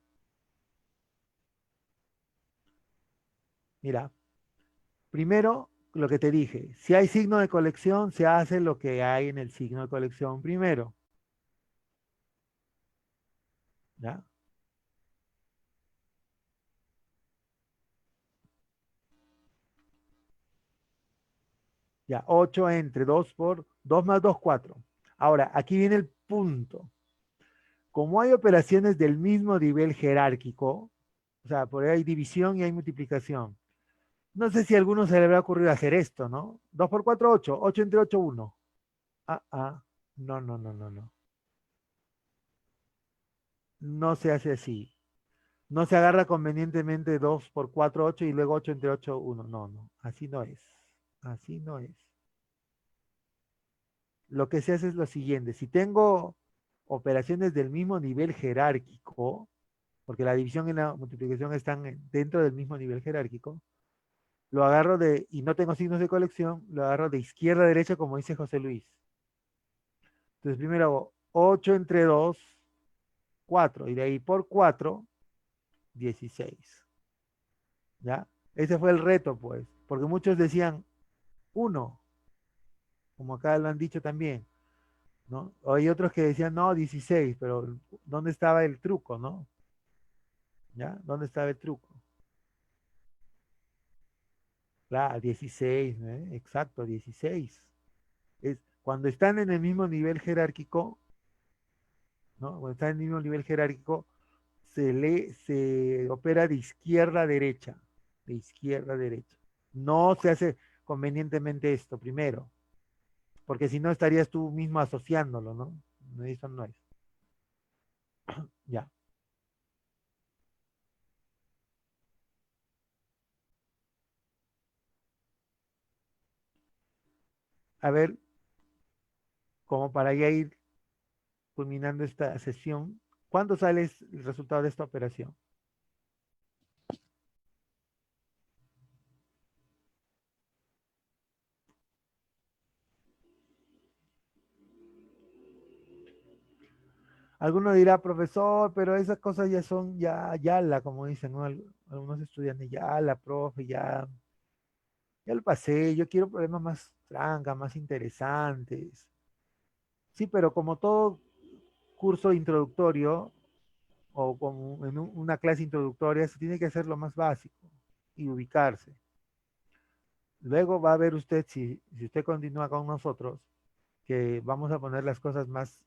mira, primero lo que te dije, si hay signo de colección, se hace lo que hay en el signo de colección primero, ¿ya? Ya, 8 entre 2 por 2 más 2 4. Ahora, aquí viene el punto. Como hay operaciones del mismo nivel jerárquico, o sea, por ahí hay división y hay multiplicación. No sé si a alguno se le habrá ocurrido hacer esto, ¿no? 2 por 4, 8. 8 entre 8, 1. Ah, ah. No, no, no, no, no. No se hace así. No se agarra convenientemente 2 por 4, 8 y luego 8 entre 8, 1. No, no. Así no es. Así no es. Lo que se hace es lo siguiente. Si tengo operaciones del mismo nivel jerárquico, porque la división y la multiplicación están dentro del mismo nivel jerárquico, lo agarro y no tengo signos de colección, lo agarro de izquierda a derecha, como dice José Luis. Entonces primero hago 8 entre 2, 4, y de ahí por 4, 16. ¿Ya? Ese fue el reto, pues, porque muchos decían 1, como acá lo han dicho también, ¿no? O hay otros que decían, no, 16, pero ¿dónde estaba el truco, no? ¿Ya? ¿Dónde estaba el truco? Claro, 16, ¿eh? Exacto, 16. Cuando están en el mismo nivel jerárquico, ¿no? Cuando están en el mismo nivel jerárquico, se opera de izquierda a derecha, de izquierda a derecha. No se hace convenientemente esto primero, porque si no estarías tú mismo asociándolo, ¿no? Eso no es. Ya. A ver, como para ya ir culminando esta sesión, ¿cuándo sale el resultado de esta operación? Alguno dirá, profesor, pero esas cosas ya son, ya la, como dicen, ¿no? Algunos estudiantes, ya la, profe, ya lo pasé, yo quiero problemas más trancas, más interesantes. Sí, pero como todo curso introductorio o como en una clase introductoria, se tiene que hacer lo más básico y ubicarse. Luego va a ver usted, si usted continúa con nosotros, que vamos a poner las cosas más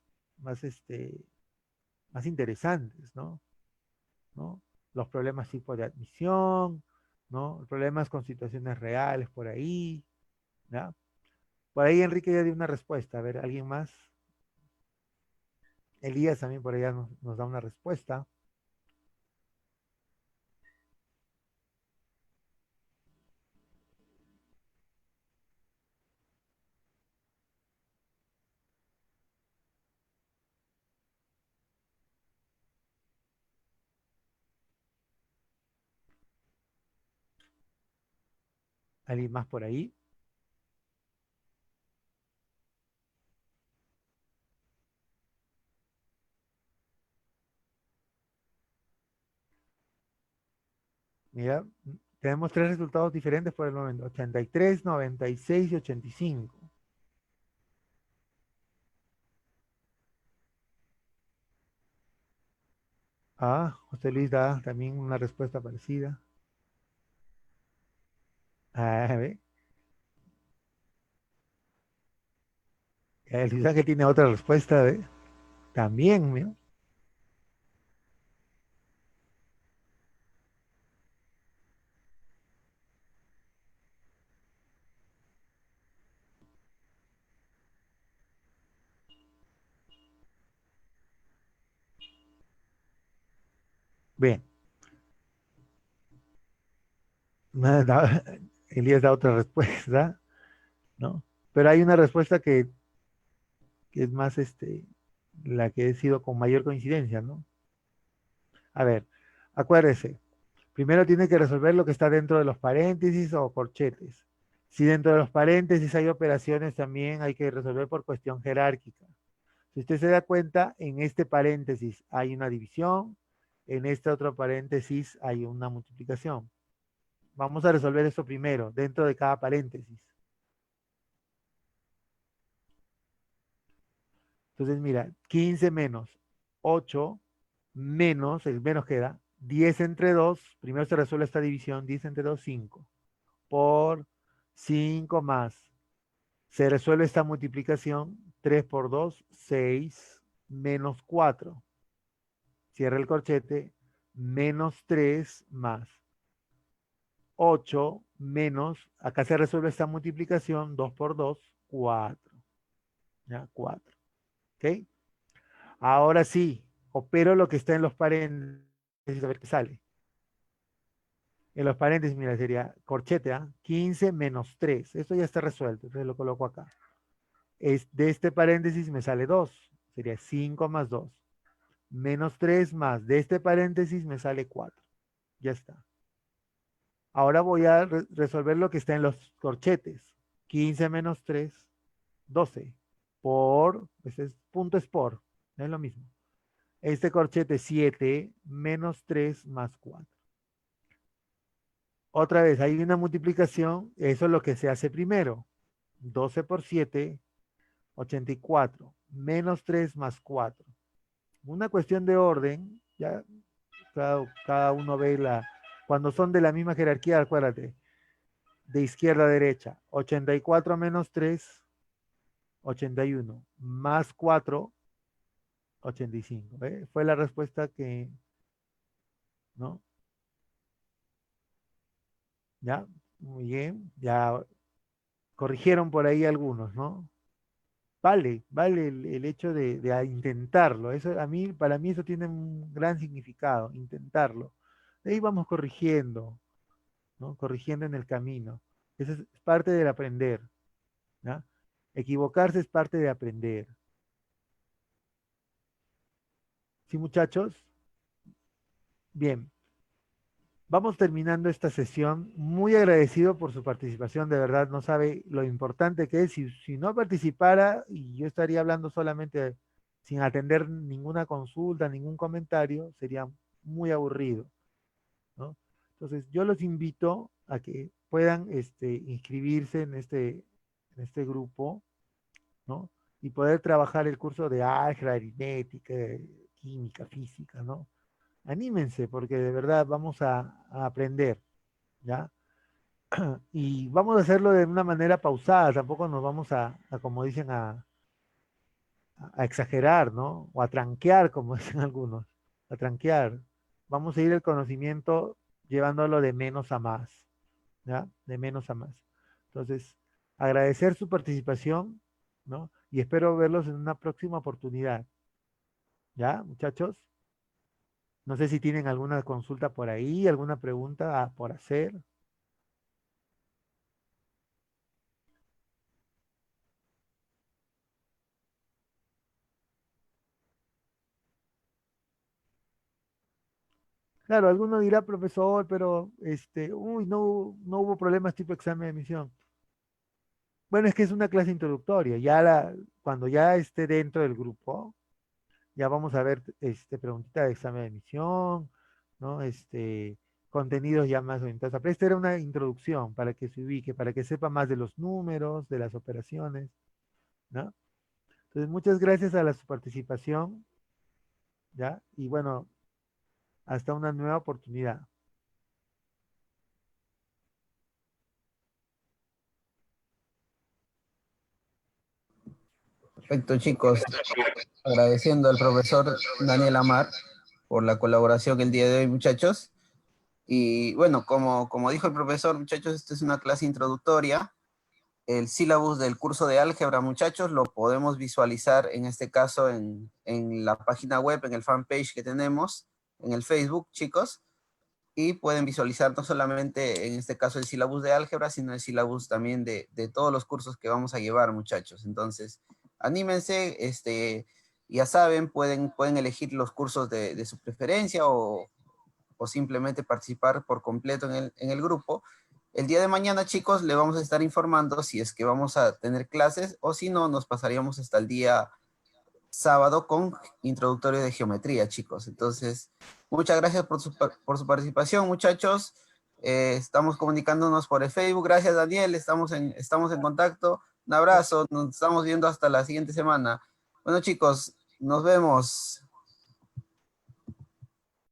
interesantes, ¿no? ¿No? Los problemas tipo de admisión, ¿no? Problemas con situaciones reales por ahí, ¿ya? Por ahí Enrique ya dio una respuesta. A ver, ¿alguien más? Elías también por allá nos da una respuesta. ¿Alguien más por ahí? Mira, tenemos tres resultados diferentes por el momento. 83, 96 y 85. Ah, José Luis da también una respuesta parecida. Ah, ve. Luis Ángel tiene otra respuesta, ¿ve? También, mira. Bien. Elías da otra respuesta, ¿no? Pero hay una respuesta que es más la que he sido con mayor coincidencia, ¿no? A ver, acuérdese, primero tiene que resolver lo que está dentro de los paréntesis o corchetes. Si dentro de los paréntesis hay operaciones, también hay que resolver por cuestión jerárquica. Si usted se da cuenta, en este paréntesis hay una división, en este otro paréntesis hay una multiplicación. Vamos a resolver eso primero, dentro de cada paréntesis. Entonces, mira, 15 menos 8 menos, el menos queda, 10 entre 2. Primero se resuelve esta división, 10 entre 2, 5. Por 5 más. Se resuelve esta multiplicación, 3 por 2, 6, menos 4. Cierra el corchete, menos 3 más 8 menos, acá se resuelve esta multiplicación, 2 por 2, 4. ¿Ya? 4. ¿Ok? Ahora sí, opero lo que está en los paréntesis a ver qué sale. En los paréntesis, mira, sería corchete, ¿ah? 15 menos 3. Esto ya está resuelto, entonces lo coloco acá. De este paréntesis me sale 2. Sería 5 más 2. Menos 3 más. De este paréntesis me sale 4. Ya está. Ahora voy a resolver lo que está en los corchetes. 15 menos 3, 12. Por, ese es, punto es por. No es lo mismo. Este corchete 7 menos 3 más 4. Otra vez, hay una multiplicación. Eso es lo que se hace primero. 12 por 7, 84. Menos 3 más 4. Una cuestión de orden. Ya cada uno ve cuando son de la misma jerarquía, acuérdate. De izquierda a derecha. 84 menos 3, 81. Más 4, 85. ¿Ve? Fue la respuesta que, ¿no? Ya, muy bien. Ya corrigieron por ahí algunos, ¿no? Vale el hecho de intentarlo. Eso, para mí eso tiene un gran significado, intentarlo. De ahí vamos corrigiendo, ¿no? Corrigiendo en el camino. Eso es parte del aprender, ¿ya? Equivocarse es parte de aprender. ¿Sí, muchachos? Bien, vamos terminando esta sesión. Muy agradecido por su participación, de verdad, no sabe lo importante que es. Si no participara y yo estaría hablando solamente sin atender ninguna consulta, ningún comentario, sería muy aburrido, ¿no? Entonces, yo los invito a que puedan inscribirse en este grupo, ¿no? Y poder trabajar el curso de álgebra, aritmética, química, física, ¿no? Anímense, porque de verdad vamos a aprender, ¿ya? Y vamos a hacerlo de una manera pausada, tampoco nos vamos como dicen, a exagerar, ¿no? O a tranquear, como dicen algunos, a tranquear. Vamos a ir el conocimiento llevándolo de menos a más, ¿ya? De menos a más. Entonces, agradecer su participación, ¿no? Y espero verlos en una próxima oportunidad, ¿ya, muchachos? No sé si tienen alguna consulta por ahí, alguna pregunta por hacer. Claro, alguno dirá, profesor, pero uy, no hubo problemas tipo examen de admisión. Bueno, es que es una clase introductoria. Cuando ya esté dentro del grupo, ya vamos a ver preguntita de examen de admisión, ¿no? contenidos ya más orientados. Pero esta era una introducción para que se ubique, para que sepa más de los números, de las operaciones, ¿no? Entonces, muchas gracias a su participación, ¿ya? Y bueno, hasta una nueva oportunidad. Perfecto, chicos. Agradeciendo al profesor Daniel Amar por la colaboración el día de hoy, muchachos. Y bueno, como dijo el profesor, muchachos, esta es una clase introductoria. El sílabus del curso de álgebra, muchachos, lo podemos visualizar en este caso en la página web, en el fanpage que tenemos, en el Facebook, chicos. Y pueden visualizar no solamente en este caso el sílabus de álgebra, sino el sílabus también de todos los cursos que vamos a llevar, muchachos. Entonces, anímense, ya saben, pueden elegir los cursos de su preferencia o simplemente participar por completo en el grupo. El día de mañana, chicos, le vamos a estar informando si es que vamos a tener clases o si no, nos pasaríamos hasta el día sábado con introductorio de geometría, chicos. Entonces, muchas gracias por su participación, muchachos. Estamos comunicándonos por el Facebook. Gracias, Daniel. Estamos en contacto. Un abrazo. Nos estamos viendo hasta la siguiente semana. Bueno, chicos, nos vemos.